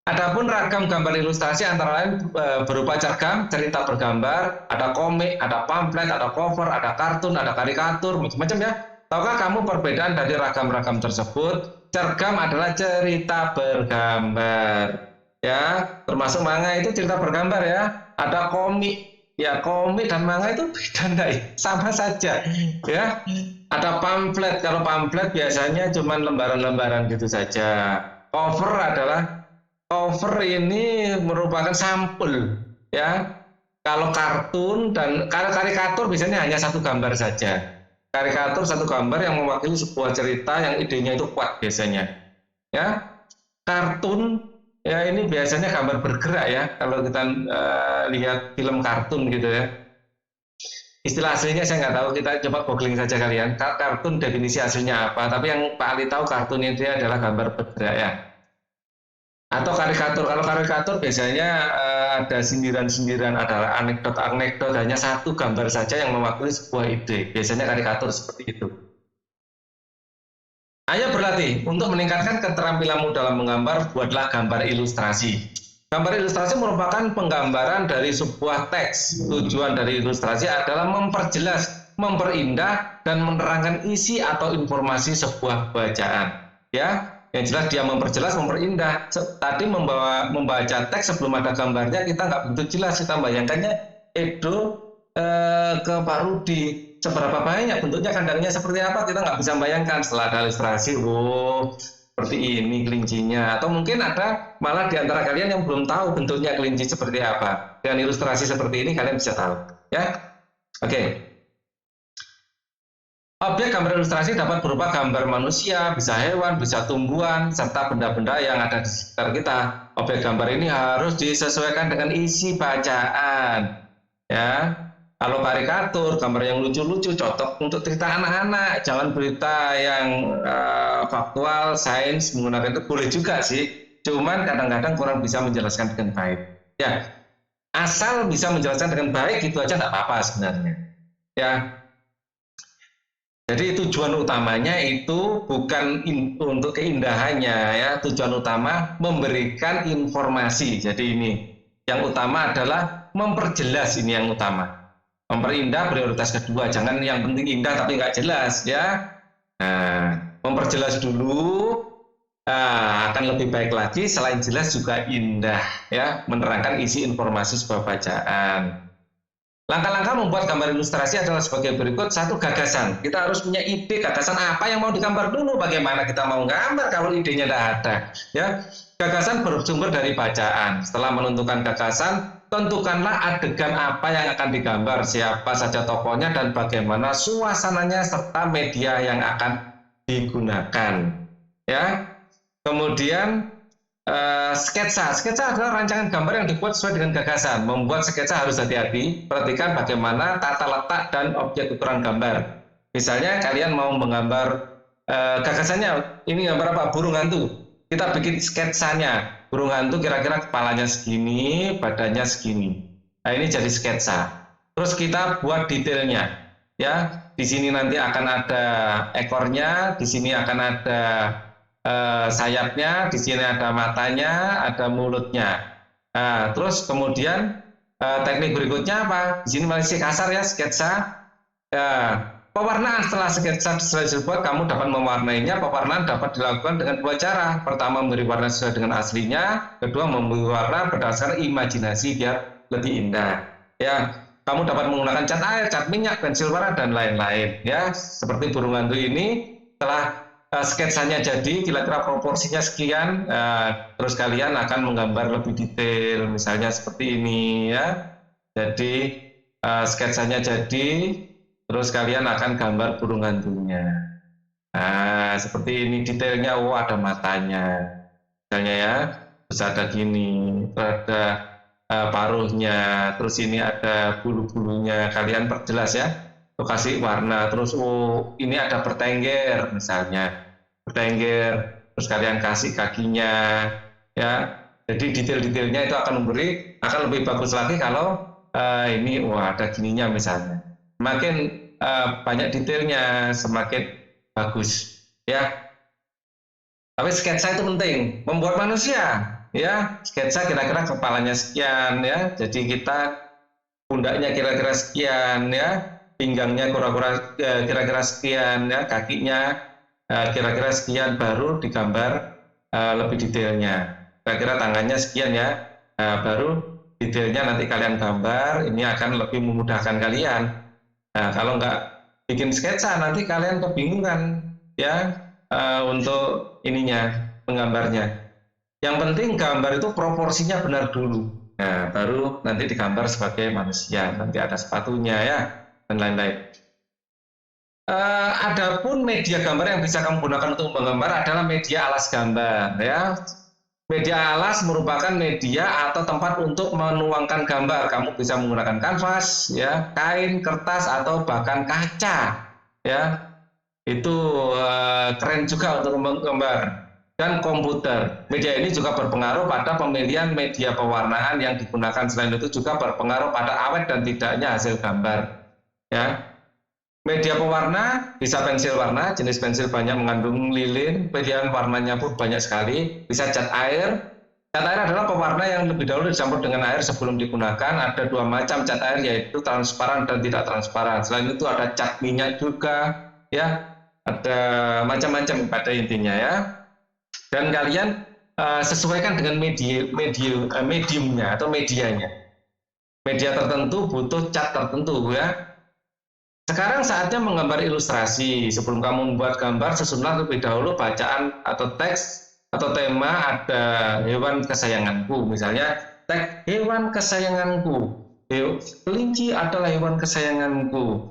Adapun ragam gambar ilustrasi antara lain berupa cergam, cerita bergambar, ada komik, ada pamflet, ada cover, ada kartun, ada karikatur, macam-macam ya. Tahukah kamu perbedaan dari ragam-ragam tersebut? Cergam adalah cerita bergambar, ya, termasuk manga itu cerita bergambar ya. Ada komik, ya komik dan manga itu beda enggak? Sama saja, ya. Ada pamflet, kalau pamflet biasanya cuma lembaran-lembaran gitu saja. Cover ini merupakan sampul, ya. Kalau kartun dan karikatur biasanya hanya satu gambar saja. Karikatur satu gambar yang mewakili sebuah cerita yang idenya itu kuat biasanya. Ya, kartun ya ini biasanya gambar bergerak ya. Kalau kita lihat film kartun gitu ya. Istilah aslinya saya nggak tahu, kita coba googling saja kalian. Kartun definisi aslinya apa? Tapi yang Pak Ali tahu kartun ini adalah gambar bergerak ya. Atau karikatur. Kalau karikatur biasanya ada sindiran-sindiran, ada anekdot-anekdot, hanya satu gambar saja yang mewakili sebuah ide. Biasanya karikatur seperti itu. Ayo berlatih untuk meningkatkan keterampilanmu dalam menggambar, buatlah gambar ilustrasi. Gambar ilustrasi merupakan penggambaran dari sebuah teks. Tujuan dari ilustrasi adalah memperjelas, memperindah, dan menerangkan isi atau informasi sebuah bacaan. Ya, yang jelas dia memperjelas, memperindah. Tadi membaca teks sebelum ada gambarnya kita nggak begitu jelas. Kita bayangkannya Edo ke Pak Rudi, seberapa banyak bentuknya kandangnya seperti apa kita nggak bisa bayangkan. Setelah ada ilustrasi, seperti ini kelincinya, atau mungkin ada malah di antara kalian yang belum tahu bentuknya kelinci seperti apa. Dengan ilustrasi seperti ini kalian bisa tahu, ya. Oke. Objek gambar ilustrasi dapat berupa gambar manusia, bisa hewan, bisa tumbuhan, serta benda-benda yang ada di sekitar kita. Objek gambar ini harus disesuaikan dengan isi bacaan, ya. Kalau karikatur, gambar yang lucu-lucu, cocok untuk cerita anak-anak. Jangan berita yang faktual, sains, menggunakan itu boleh juga sih. Cuman kadang-kadang kurang bisa menjelaskan dengan baik. Ya, asal bisa menjelaskan dengan baik itu aja nggak apa-apa sebenarnya. Ya. Jadi tujuan utamanya itu bukan untuk keindahannya, ya. Tujuan utama memberikan informasi. Jadi ini yang utama adalah memperjelas, ini yang utama. Memperindah prioritas kedua, jangan yang penting indah tapi nggak jelas, ya. Nah, memperjelas dulu akan lebih baik lagi. Selain jelas juga indah, ya, menerangkan isi informasi sebuah bacaan. Langkah-langkah membuat gambar ilustrasi adalah sebagai berikut. Satu, gagasan. Kita harus punya ide, gagasan apa yang mau digambar dulu. Bagaimana kita mau gambar kalau idenya tidak ada, ya. Gagasan bersumber dari bacaan. Setelah menentukan gagasan, tentukanlah adegan apa yang akan digambar, siapa saja tokohnya, dan bagaimana suasananya, serta media yang akan digunakan. Ya. Kemudian sketsa. Sketsa adalah rancangan gambar yang dibuat sesuai dengan gagasan. Membuat sketsa harus hati-hati. Perhatikan bagaimana tata letak dan objek ukuran gambar. Misalnya kalian mau menggambar gagasannya, ini gambar apa? Burung hantu. Kita bikin sketsanya. Burung hantu kira-kira kepalanya segini, badannya segini. Nah, ini jadi sketsa. Terus kita buat detailnya, ya. Di sini nanti akan ada ekornya, di sini akan ada sayapnya, di sini ada matanya, ada mulutnya. Nah, terus kemudian teknik berikutnya apa? Di sini masih kasar, ya, sketsa. Pewarnaan. Setelah sketsa selesai dibuat, kamu dapat mewarnainya. Pewarnaan dapat dilakukan dengan dua cara. Pertama, memberi warna sesuai dengan aslinya. Kedua, memberi warna berdasarkan imajinasi biar lebih indah. Ya, kamu dapat menggunakan cat air, cat minyak, pensil warna, dan lain-lain. Ya, seperti burung hantu ini, setelah sketsanya jadi, kira-kira proporsinya sekian, terus kalian akan menggambar lebih detail, misalnya seperti ini, ya. Jadi sketsanya jadi, terus kalian akan gambar burung hantunya. Nah, seperti ini detailnya. Oh, ada matanya, misalnya, ya. Terus ada gini, terus ada paruhnya, terus ini ada bulu-bulunya. Kalian perjelas, ya. Tuh, kasih warna. Terus oh, ini ada bertengger, misalnya bertengger. Terus kalian kasih kakinya, ya. Jadi detail-detailnya itu akan lebih bagus lagi kalau ini wah ada gininya misalnya. Semakin banyak detailnya semakin bagus, ya. Tapi sketsa itu penting. Membuat manusia, ya. Sketsa kira-kira kepalanya sekian, ya. Jadi kita pundaknya kira-kira sekian, ya. Pinggangnya kira-kira sekian, ya. Kakinya kira-kira sekian, baru digambar lebih detailnya. Kira-kira tangannya sekian, ya. Baru detailnya nanti kalian gambar. Ini akan lebih memudahkan kalian. Nah, kalau nggak bikin sketsa, nanti kalian kebingungan, ya, untuk ininya, menggambarnya. Yang penting gambar itu proporsinya benar dulu. Nah, baru nanti digambar sebagai manusia. Nanti ada sepatunya, ya, dan lain-lain. Adapun media gambar yang bisa kamu gunakan untuk menggambar adalah media alas gambar, ya. Media alas merupakan media atau tempat untuk menuangkan gambar. Kamu bisa menggunakan kanvas, ya, kain, kertas, atau bahkan kaca, ya. Itu keren juga untuk menggambar. Dan komputer. Media ini juga berpengaruh pada pemilihan media pewarnaan yang digunakan. Selain itu juga berpengaruh pada awet dan tidaknya hasil gambar, ya. Media pewarna bisa pensil warna, jenis pensil banyak mengandung lilin, pilihan warnanya pun banyak sekali. Bisa cat air. Cat air adalah pewarna yang lebih dahulu dicampur dengan air sebelum digunakan. Ada dua macam cat air, yaitu transparan dan tidak transparan. Selain itu ada cat minyak juga, ya. Ada macam-macam pada intinya, ya. Dan kalian sesuaikan dengan mediumnya atau medianya. Media tertentu butuh cat tertentu, ya. Sekarang saatnya menggambar ilustrasi. Sebelum kamu membuat gambar, susunlah terlebih dahulu bacaan atau teks atau tema. Ada hewan kesayanganku, misalnya teks hewan kesayanganku. Kelinci adalah hewan kesayanganku.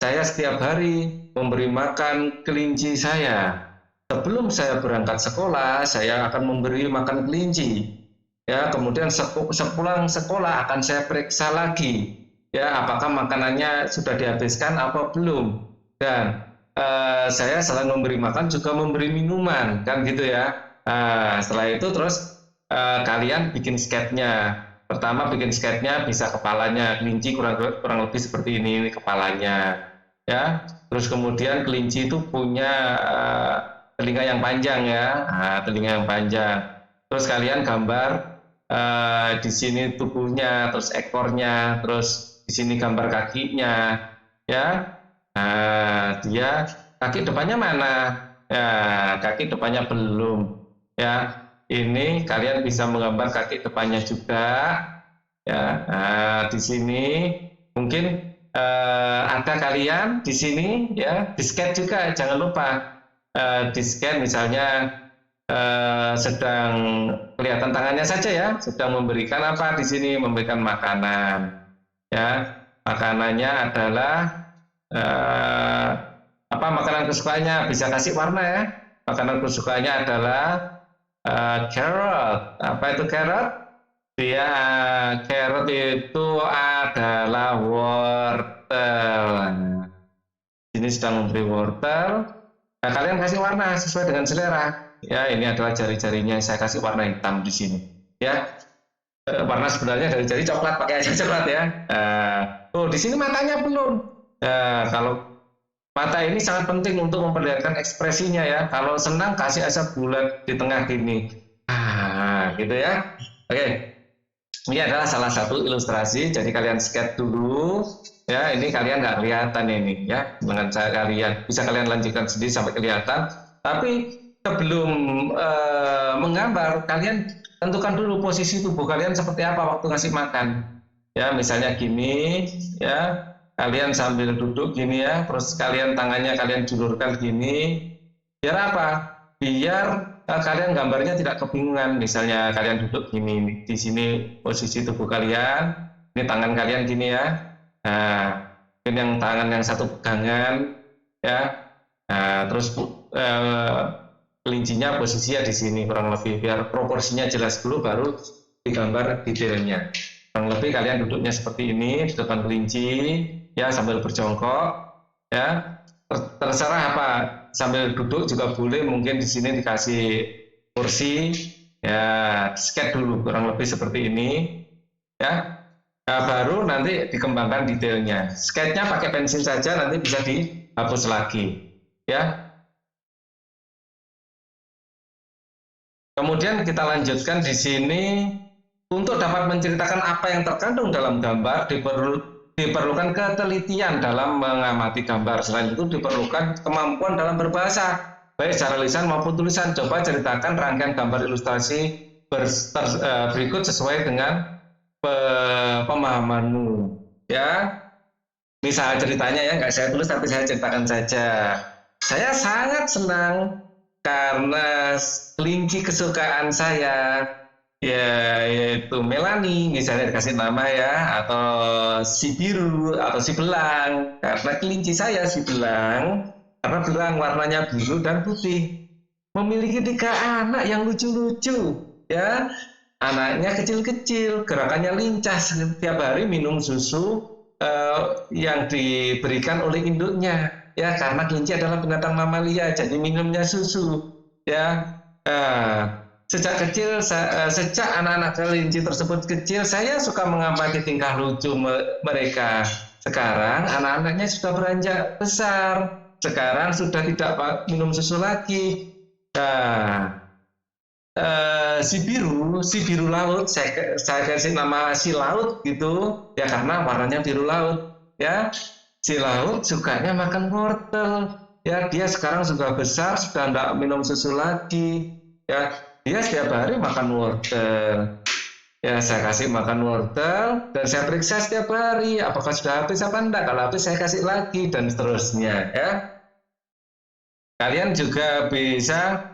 Saya setiap hari memberi makan kelinci saya. Sebelum saya berangkat sekolah, saya akan memberi makan kelinci. Ya, kemudian sepulang sekolah akan saya periksa lagi. Ya, apakah makanannya sudah dihabiskan apa belum? Dan saya selain memberi makan juga memberi minuman, kan gitu ya. Setelah itu terus kalian bikin sketnya. Pertama bikin sketnya bisa kepalanya kelinci kurang lebih seperti ini kepalanya. Ya, terus kemudian kelinci itu punya telinga yang panjang ya, telinga yang panjang. Terus kalian gambar di sini tubuhnya, terus ekornya, terus di sini gambar kakinya, ya. Dia kaki depannya mana? Ya, kaki depannya belum. Ya, ini kalian bisa menggambar kaki depannya juga. Ya, di sini mungkin ada kalian di sini, ya, di scan juga, jangan lupa di scan misalnya. Sedang kelihatan tangannya saja ya, sedang memberikan apa di sini, memberikan makanan. Ya, makanannya adalah apa makanan kesukaannya, bisa kasih warna ya. Makanan kesukaannya adalah carrot. Apa itu carrot? Dia carrot itu adalah wortel. Ini sedang memberi wortel. Nah, kalian kasih warna sesuai dengan selera. Ya, ini adalah jari-jarinya. Saya kasih warna hitam di sini. Ya, warna sebenarnya dari jari coklat, pakai aja coklat ya. Oh, di sini matanya belum. Kalau mata ini sangat penting untuk memperlihatkan ekspresinya ya. Kalau senang kasih asap bulat di tengah gini. Gitu ya. Oke. Ini adalah salah satu ilustrasi. Jadi kalian sketch dulu. Ya, ini kalian nggak kelihatan ini ya. Dengan saya kalian bisa kalian lanjutkan sendiri sampai kelihatan. Tapi sebelum menggambar, kalian tentukan dulu posisi tubuh kalian seperti apa waktu ngasih makan. Ya, misalnya gini, ya, kalian sambil duduk gini ya, terus kalian tangannya kalian julurkan gini. Biar apa? Biar kalian gambarnya tidak kebingungan. Misalnya kalian duduk gini, di sini posisi tubuh kalian, ini tangan kalian gini ya. Nah, ini yang tangan yang satu pegangan, ya. Nah, terus kelincinya posisinya di sini kurang lebih, biar proporsinya jelas dulu, baru digambar detailnya. Kurang lebih kalian duduknya seperti ini di depan kelinci, ya, sambil berjongkok, ya. Terserah apa, sambil duduk juga boleh, mungkin di sini dikasih kursi, ya, sketch dulu kurang lebih seperti ini, ya. Nah, baru nanti dikembangkan detailnya. Sketchnya pakai pensil saja, nanti bisa dihapus lagi, ya. Kemudian kita lanjutkan di sini. Untuk dapat menceritakan apa yang terkandung dalam gambar, diperlukan ketelitian dalam mengamati gambar. Selain itu diperlukan kemampuan dalam berbahasa, baik secara lisan maupun tulisan. Coba ceritakan rangkaian gambar ilustrasi berikut sesuai dengan pemahamanmu. Ya, misal ceritanya ya, nggak saya tulis tapi saya ceritakan saja. Saya sangat senang karena kelinci kesukaan saya, ya, yaitu Melanie, misalnya dikasih nama ya, atau si biru atau si belang, karena kelinci saya si belang, karena belang warnanya biru dan putih, memiliki 3 anak yang lucu-lucu, ya. Anaknya kecil-kecil, gerakannya lincah, setiap hari minum susu yang diberikan oleh induknya, ya, karena kelinci adalah binatang mamalia, jadi minumnya susu, ya. Sejak kecil, sejak anak-anak kelinci tersebut kecil, saya suka mengamati tingkah lucu mereka. Sekarang anak-anaknya sudah beranjak besar, sekarang sudah tidak minum susu lagi. Nah, si biru laut, saya kasih nama si laut gitu, ya, karena warnanya biru laut, ya. Si laut sukanya makan wortel, ya. Dia sekarang sudah besar, sudah tidak minum susu lagi, ya. Dia setiap hari makan wortel, Ya, saya kasih makan wortel dan saya periksa setiap hari apakah sudah habis apa enggak. Kalau habis saya kasih lagi dan seterusnya ya. Kalian juga bisa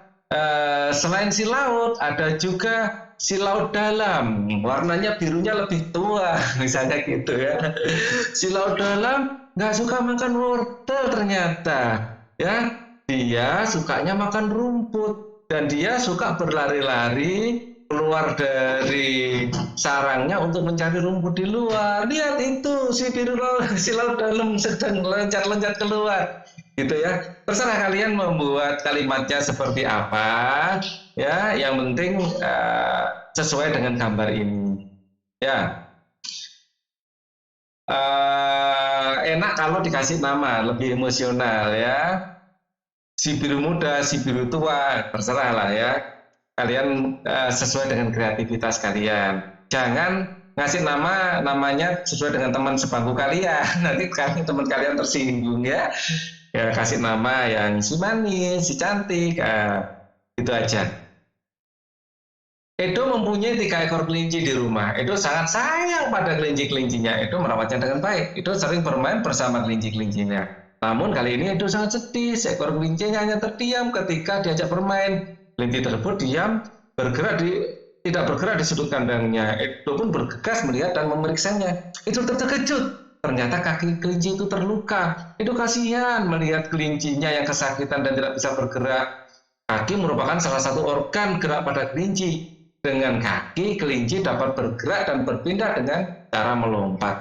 selain si laut ada juga si laut dalam, warnanya birunya lebih tua misalnya gitu ya. Si laut dalam nggak suka makan wortel ternyata ya, dia sukanya makan rumput dan dia suka berlari-lari keluar dari sarangnya untuk mencari rumput di luar. Lihat itu si laut dalam sedang loncat-loncat keluar gitu ya. Terserah kalian membuat kalimatnya seperti apa ya, yang penting sesuai dengan gambar ini ya. Enak kalau dikasih nama, lebih emosional ya. Si biru muda, si biru tua, terserah lah ya. Kalian sesuai dengan kreativitas kalian. Jangan ngasih namanya sesuai dengan teman sebangku kalian. Nanti teman kalian tersinggung ya. Ya, kasih nama yang si manis, si cantik, itu aja. Edo mempunyai 3 ekor kelinci di rumah. Edo sangat sayang pada kelinci-kelincinya. Edo merawatnya dengan baik. Edo sering bermain bersama kelinci-kelincinya. Namun kali ini Edo sangat sedih. Seekor kelincinya hanya terdiam ketika diajak bermain. Kelinci tersebut diam, tidak bergerak di sudut kandangnya. Edo pun bergegas melihat dan memeriksanya. Edo terkejut. Ternyata kaki kelinci itu terluka. Itu kasihan melihat kelincinya yang kesakitan dan tidak bisa bergerak. Kaki merupakan salah satu organ gerak pada kelinci. Dengan kaki, kelinci dapat bergerak dan berpindah dengan cara melompat.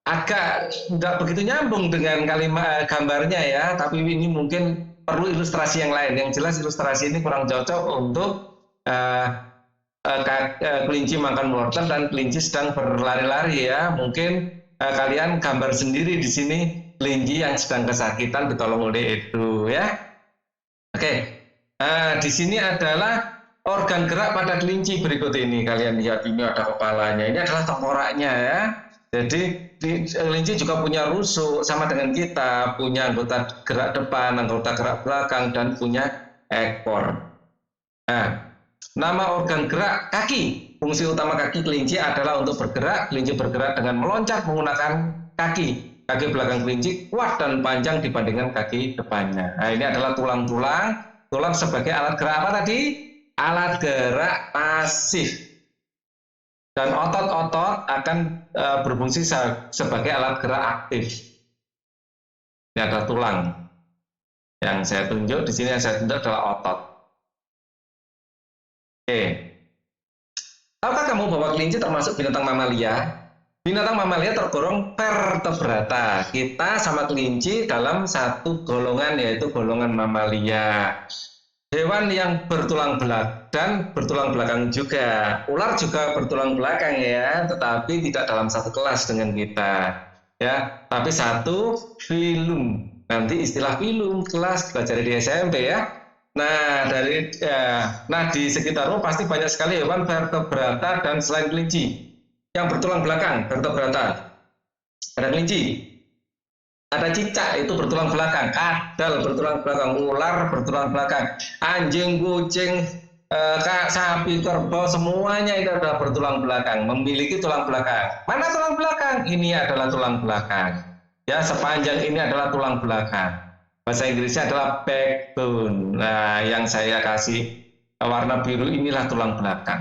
Agak tidak begitu nyambung dengan kalimat gambarnya ya, tapi ini mungkin perlu ilustrasi yang lain. Yang jelas ilustrasi ini kurang cocok untuk kelinci makan wortel dan kelinci sedang berlari-lari ya. Mungkin kalian gambar sendiri di sini kelinci yang sedang kesakitan ditolong oleh Edo ya. Oke, di sini adalah organ gerak pada kelinci berikut ini. Kalian lihat ini ada kepalanya, ini adalah tengkoraknya ya. Jadi kelinci juga punya rusuk sama dengan kita, punya anggota gerak depan, anggota gerak belakang dan punya ekor. Nah, nama organ gerak kaki. Fungsi utama kaki kelinci adalah untuk bergerak. Kelinci bergerak dengan meloncat menggunakan kaki. Kaki belakang kelinci kuat dan panjang dibandingkan kaki depannya. Nah, ini adalah tulang-tulang. Tulang sebagai alat gerak apa tadi? Alat gerak pasif. Dan otot-otot akan berfungsi sebagai alat gerak aktif. Ini adalah tulang. Yang saya tunjuk di sini, yang saya tunjuk adalah otot. Oke. Tahukah kamu bahwa kelinci termasuk binatang mamalia? Binatang mamalia tergolong vertebrata. Kita sama kelinci dalam satu golongan, yaitu golongan mamalia. Hewan yang bertulang belakang dan bertulang belakang juga. Ular juga bertulang belakang ya, tetapi tidak dalam satu kelas dengan kita. Ya, tapi satu filum. Nanti istilah filum kelas belajar di SMP ya. Nah, di sekitarmu pasti banyak sekali hewan vertebrata dan selain kelinci yang bertulang belakang, vertebrata. Ada kelinci, ada cicak itu bertulang belakang, kadal bertulang belakang, ular bertulang belakang, anjing, kucing, sapi, kerbau, semuanya itu adalah bertulang belakang, memiliki tulang belakang. Mana tulang belakang? Ini adalah tulang belakang. Ya, sepanjang ini adalah tulang belakang. Bahasa Inggrisnya adalah backbone. Nah, yang saya kasih warna biru inilah tulang belakang.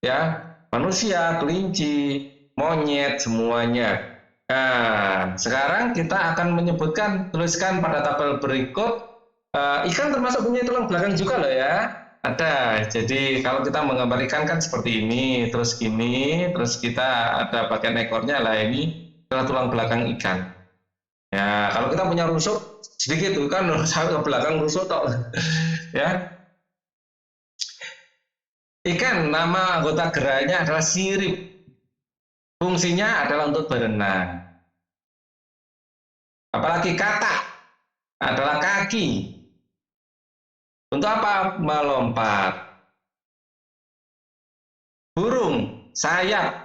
Ya, manusia, kelinci, monyet, semuanya. Nah, sekarang kita akan menyebutkan, tuliskan pada tabel berikut. Ikan termasuk punya tulang belakang juga loh ya. Ada. Jadi kalau kita menggambar ikan kan seperti ini, terus gini, terus kita ada bagian ekornya lah, ini adalah tulang belakang ikan. Ya, kalau kita punya rusuk sedikit tuh kan sampai ke belakang rusuk toh. Ya. Ikan, nama anggota geraknya adalah sirip. Fungsinya adalah untuk berenang. Apalagi katak adalah kaki. Untuk apa? Melompat. Burung, sayap.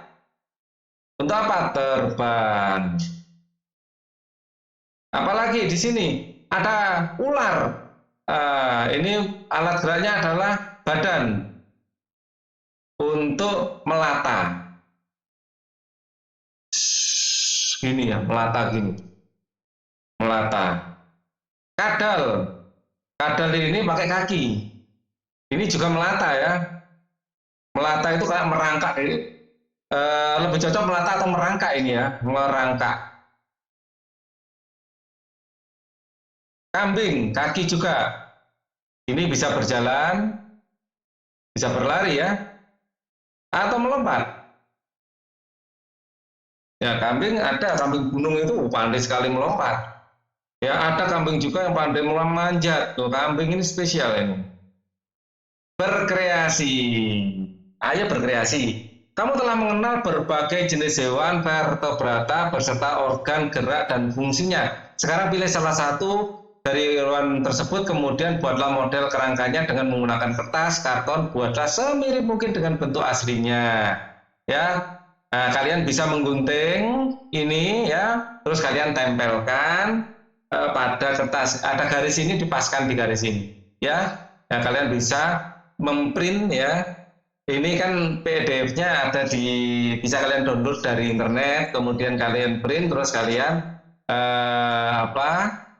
Untuk apa? Terbang. Apalagi di sini ada ular. Ini alat geraknya adalah badan. untuk melata. Gini ya, melata gini. Melata. Kadal. Kadal ini pakai kaki. Ini juga melata ya. Melata itu kayak merangkak. Lebih cocok melata atau merangkak ini ya. Merangkak. Kambing, kaki juga. Ini bisa berjalan, bisa berlari ya, atau melompat. Ya, kambing ada, kambing gunung itu pandai sekali melompat. Ya, ada kambing juga yang pandai memanjat. Tuh, kambing ini spesial ini. Berkreasi. Ayo berkreasi. Kamu telah mengenal berbagai jenis hewan vertebrata beserta organ gerak dan fungsinya. Sekarang pilih salah satu dari hewan tersebut, kemudian buatlah model kerangkanya dengan menggunakan kertas, karton, buatlah semirip mungkin dengan bentuk aslinya. Ya, nah, kalian bisa menggunting ini ya, terus kalian tempelkan pada kertas. Ada garis ini, dipaskan di garis ini. Ya, nah, kalian bisa memprint ya. Ini kan PDF-nya ada bisa kalian download dari internet, kemudian kalian print, terus kalian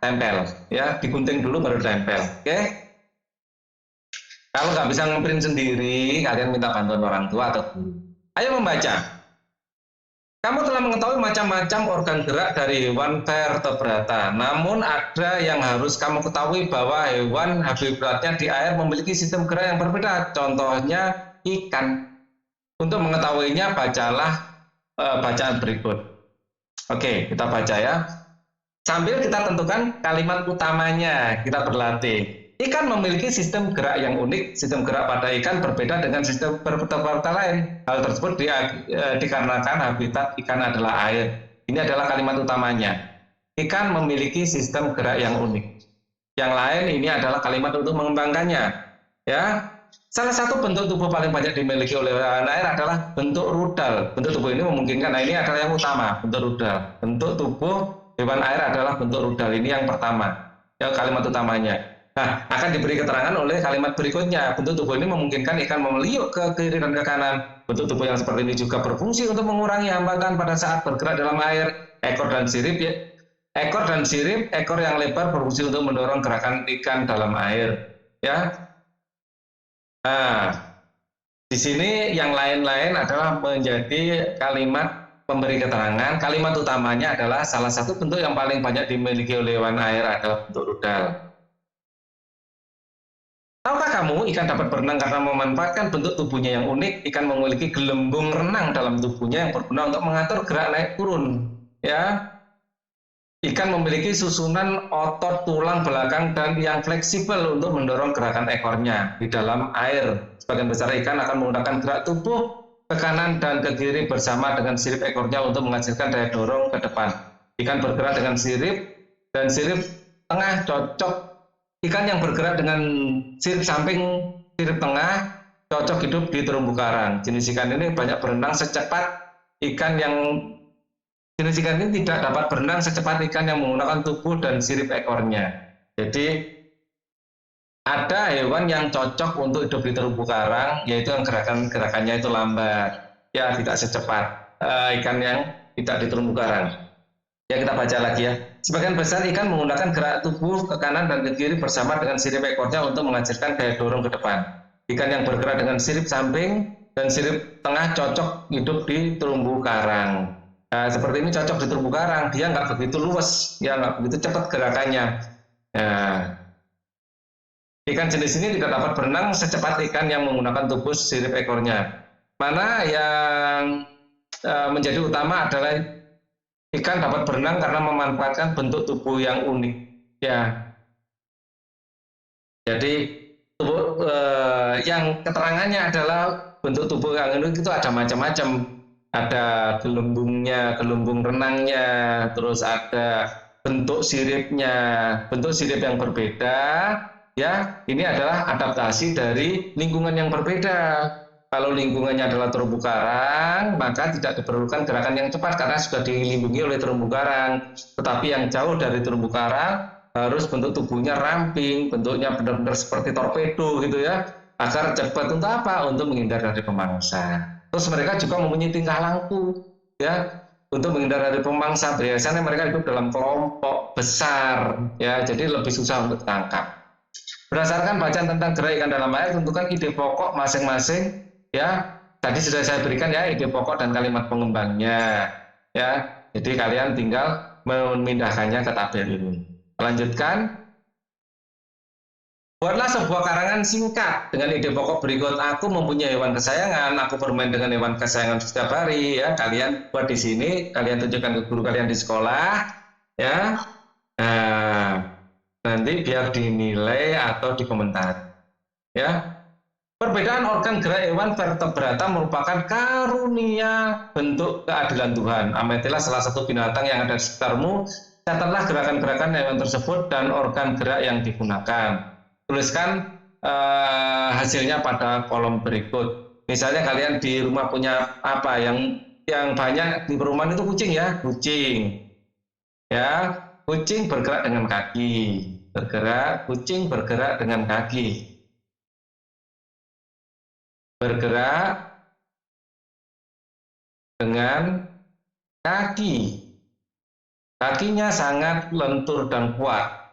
tempel ya, digunting dulu baru tempel. Oke, kalau nggak bisa ngeprint sendiri, kalian minta bantuan orang tua atau guru. Ayo membaca. Kamu telah mengetahui macam-macam organ gerak dari hewan vertebrata. Namun ada yang harus kamu ketahui, bahwa hewan habitatnya di air memiliki sistem gerak yang berbeda. Contohnya ikan. Untuk mengetahuinya, bacalah bacaan berikut. Oke, kita baca ya. Sambil kita tentukan kalimat utamanya, kita berlatih. Ikan memiliki sistem gerak yang unik. Sistem gerak pada ikan berbeda dengan sistem vertebrata lain. Hal tersebut dikarenakan habitat ikan adalah air. Ini adalah kalimat utamanya. Ikan memiliki sistem gerak yang unik. Yang lain ini adalah kalimat untuk mengembangkannya. Ya, salah satu bentuk tubuh paling banyak dimiliki oleh hewan air adalah bentuk rudal. Bentuk tubuh ini memungkinkan. Nah, ini adalah yang utama, bentuk rudal. Bentuk tubuh hewan air adalah bentuk rudal. Ini yang pertama, yang kalimat utamanya. Nah, akan diberi keterangan oleh kalimat berikutnya. Bentuk tubuh ini memungkinkan ikan meliuk ke kiri dan ke kanan. Bentuk tubuh yang seperti ini juga berfungsi untuk mengurangi hambatan pada saat bergerak dalam air. Ekor dan sirip, ekor yang lebar berfungsi untuk mendorong gerakan ikan dalam air. Ya. Nah, di sini yang lain-lain adalah menjadi kalimat pemberi keterangan. Kalimat utamanya adalah salah satu bentuk yang paling banyak dimiliki oleh hewan air adalah bentuk rudal. Tahukah kamu, ikan dapat berenang karena memanfaatkan bentuk tubuhnya yang unik. Ikan memiliki gelembung renang dalam tubuhnya yang berguna untuk mengatur gerak naik turun. Ya, ikan memiliki susunan otot tulang belakang dan yang fleksibel untuk mendorong gerakan ekornya di dalam air. Sebagian besar ikan akan menggunakan gerak tubuh ke kanan dan ke kiri bersama dengan sirip ekornya untuk menghasilkan daya dorong ke depan. Ikan bergerak dengan sirip dan sirip tengah cocok. Ikan yang bergerak dengan sirip samping, sirip tengah cocok hidup di terumbu karang. Jenis ikan ini banyak berenang secepat ikan yang jenis ikan ini tidak dapat berenang secepat ikan yang menggunakan tubuh dan sirip ekornya. Jadi ada hewan yang cocok untuk hidup di terumbu karang, yaitu yang gerakannya itu lambat, ya tidak secepat ikan yang tidak di terumbu karang. Ya, kita baca lagi ya. Sebagian besar ikan menggunakan gerak tubuh ke kanan dan ke kiri bersama dengan sirip ekornya untuk menghasilkan daya dorong ke depan. Ikan yang bergerak dengan sirip samping dan sirip tengah cocok hidup di terumbu karang. Nah, seperti ini cocok di terumbu karang. Dia nggak begitu luwes, ya nggak begitu cepat gerakannya. Nah, ikan jenis ini tidak dapat berenang secepat ikan yang menggunakan tubuh sirip ekornya. Mana yang menjadi utama adalah ikan dapat berenang karena memanfaatkan bentuk tubuh yang unik. Ya, jadi tubuh yang keterangannya adalah bentuk tubuh yang unik itu ada macam-macam. Ada gelembungnya, gelembung renangnya, terus ada bentuk siripnya, bentuk sirip yang berbeda. Ya, ini adalah adaptasi dari lingkungan yang berbeda. Kalau lingkungannya adalah terumbu karang, maka tidak diperlukan gerakan yang cepat karena sudah dilindungi oleh terumbu karang. Tetapi yang jauh dari terumbu karang harus bentuk tubuhnya ramping, bentuknya benar-benar seperti torpedo gitu ya. agar cepat. Untuk apa? Untuk menghindar dari pemangsa. Terus mereka juga mempunyai tingkah laku, ya, untuk menghindar dari pemangsa. Biasanya mereka hidup dalam kelompok besar, ya, jadi lebih susah untuk ditangkap. Berdasarkan bacaan tentang gerak ikan dalam air, tentukan ide pokok masing-masing, ya. Tadi sudah saya berikan ya ide pokok dan kalimat pengembangnya, ya. Jadi kalian tinggal memindahkannya ke tabel ini. Lanjutkan. Buatlah sebuah karangan singkat dengan ide pokok berikut. Aku mempunyai hewan kesayangan, aku bermain dengan hewan kesayangan setiap hari, ya. Kalian buat di sini, kalian tunjukkan ke guru kalian di sekolah, ya. Nah, nanti biar dinilai atau dikomentari, ya. Perbedaan organ gerak hewan vertebrata merupakan karunia bentuk keadilan Tuhan. Amatilah salah satu binatang yang ada di sekitarmu, catatlah gerakan-gerakan hewan tersebut dan organ gerak yang digunakan. Tuliskan hasilnya pada kolom berikut. Misalnya kalian di rumah punya apa yang banyak di perumahan itu kucing, ya, kucing, ya, kucing bergerak dengan kaki, kucing bergerak dengan kaki, bergerak dengan kaki, kakinya sangat lentur dan kuat.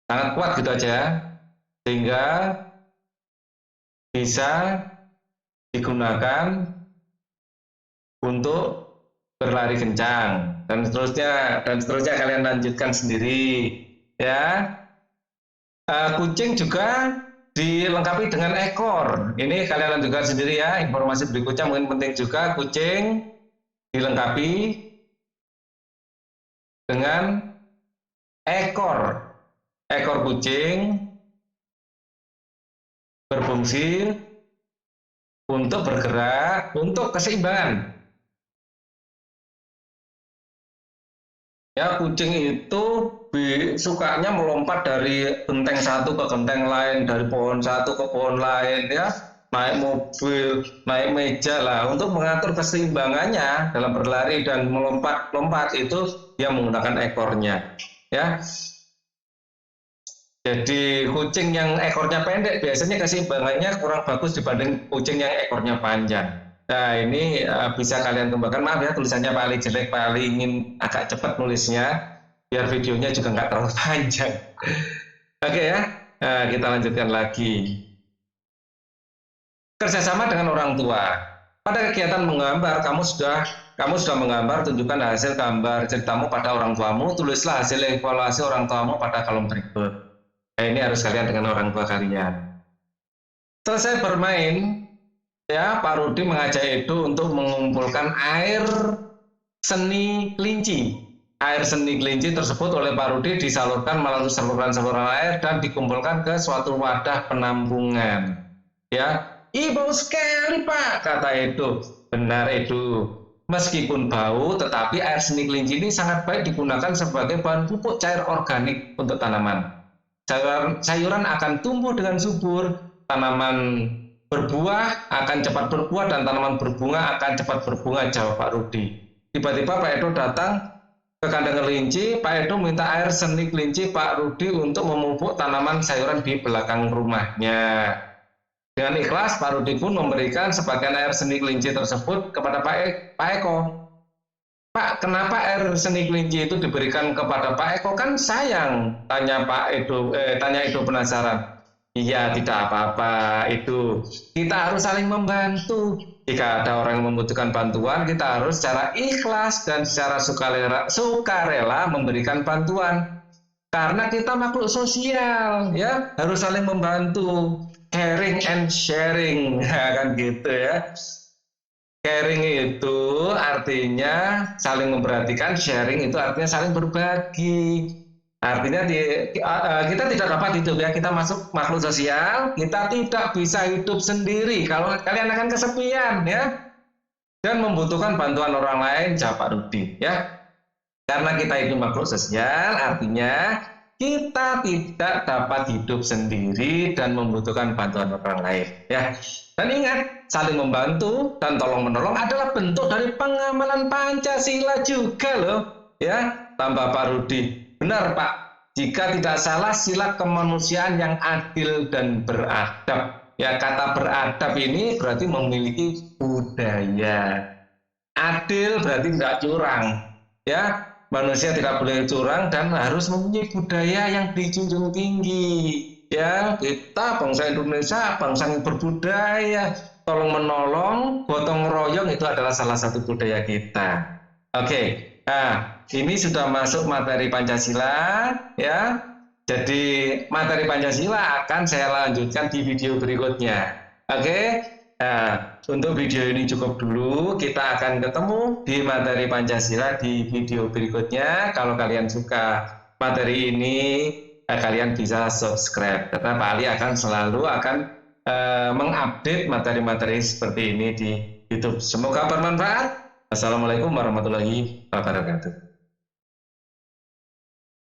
Sangat kuat gitu aja, sehingga bisa digunakan untuk berlari kencang dan seterusnya kalian lanjutkan sendiri, ya. Kucing juga dilengkapi dengan ekor. Ini kalian lanjutkan sendiri, ya. Informasi berikutnya mungkin penting juga. Kucing dilengkapi dengan ekor. Ekor kucing berfungsi untuk bergerak, untuk keseimbangan. Ya, kucing itu sukanya melompat dari genteng satu ke genteng lain, dari pohon satu ke pohon lain, ya, naik mobil, naik meja lah, untuk mengatur keseimbangannya dalam berlari dan melompat-lompat itu dia menggunakan ekornya, ya. Jadi kucing yang ekornya pendek biasanya keseimbangannya kurang bagus dibanding kucing yang ekornya panjang. Nah, ini bisa kalian kembangkan. Maaf ya, tulisannya paling jelek, paling ingin agak cepat nulisnya, biar videonya juga nggak terlalu panjang. Oke, ya, kita lanjutkan lagi. Kerjasama dengan orang tua. Pada kegiatan menggambar, kamu sudah menggambar, tunjukkan hasil gambar ceritamu pada orang tuamu, tulislah hasil evaluasi orang tuamu pada kolom berikut. Nah, ini harus kalian dengan orang tua kalian. Selesai bermain, ya, Pak Rudi mengajak Edo untuk mengumpulkan air seni kelinci. Air seni kelinci tersebut oleh Pak Rudi disalurkan melalui saluran-saluran air dan dikumpulkan ke suatu wadah penampungan. Ya, bau sekali, Pak, kata Edo. Benar, Edo. Meskipun bau, tetapi air seni kelinci ini sangat baik digunakan sebagai bahan pupuk cair organik untuk tanaman. Sayuran akan tumbuh dengan subur, tanaman berbuah akan cepat berbuah, dan tanaman berbunga akan cepat berbunga, jawab Pak Rudi. Tiba-tiba Pak Edo datang ke kandang kelinci. Pak Edo minta air seni kelinci Pak Rudi untuk memupuk tanaman sayuran di belakang rumahnya. Dengan ikhlas, Pak Rudi pun memberikan sebagian air seni kelinci tersebut kepada Pak Eko. Pak, kenapa air seni kelinci itu diberikan kepada Pak Eko? Kan sayang, tanya Edo penasaran. Iya, tidak apa-apa, itu. Kita harus saling membantu. Jika ada orang yang membutuhkan bantuan, kita harus secara ikhlas dan secara sukarela memberikan bantuan. Karena kita makhluk sosial, ya, harus saling membantu. Caring and sharing, kan gitu, ya. Caring itu artinya saling memperhatikan, sharing itu artinya saling berbagi. Artinya kita tidak dapat hidup, ya, kita masuk makhluk sosial, kita tidak bisa hidup sendiri kalau kalian akan kesepian, ya, dan membutuhkan bantuan orang lain, jawab Pak Rudi, ya. Karena kita itu makhluk sosial, artinya kita tidak dapat hidup sendiri dan membutuhkan bantuan orang lain, ya. Dan ingat, saling membantu dan tolong-menolong adalah bentuk dari pengamalan Pancasila juga loh, ya, tambah Pak Rudi. Benar, Pak, Jika tidak salah, sila kemanusiaan yang adil dan beradab. Ya, kata beradab ini berarti memiliki budaya. Adil berarti tidak curang. Ya, manusia tidak boleh curang dan harus mempunyai budaya yang dijunjung tinggi. Ya, kita bangsa Indonesia, bangsa yang berbudaya, tolong menolong, gotong royong itu adalah salah satu budaya kita. Oke, nah ini sudah masuk materi Pancasila, ya. Jadi materi Pancasila akan saya lanjutkan di video berikutnya. Oke, nah untuk video ini cukup dulu. Kita akan ketemu di materi Pancasila di video berikutnya. Kalau kalian suka materi ini, kalian bisa subscribe. Karena Pak Ali akan selalu mengupdate materi-materi seperti ini di YouTube. Semoga bermanfaat. Assalamualaikum warahmatullahi wabarakatuh.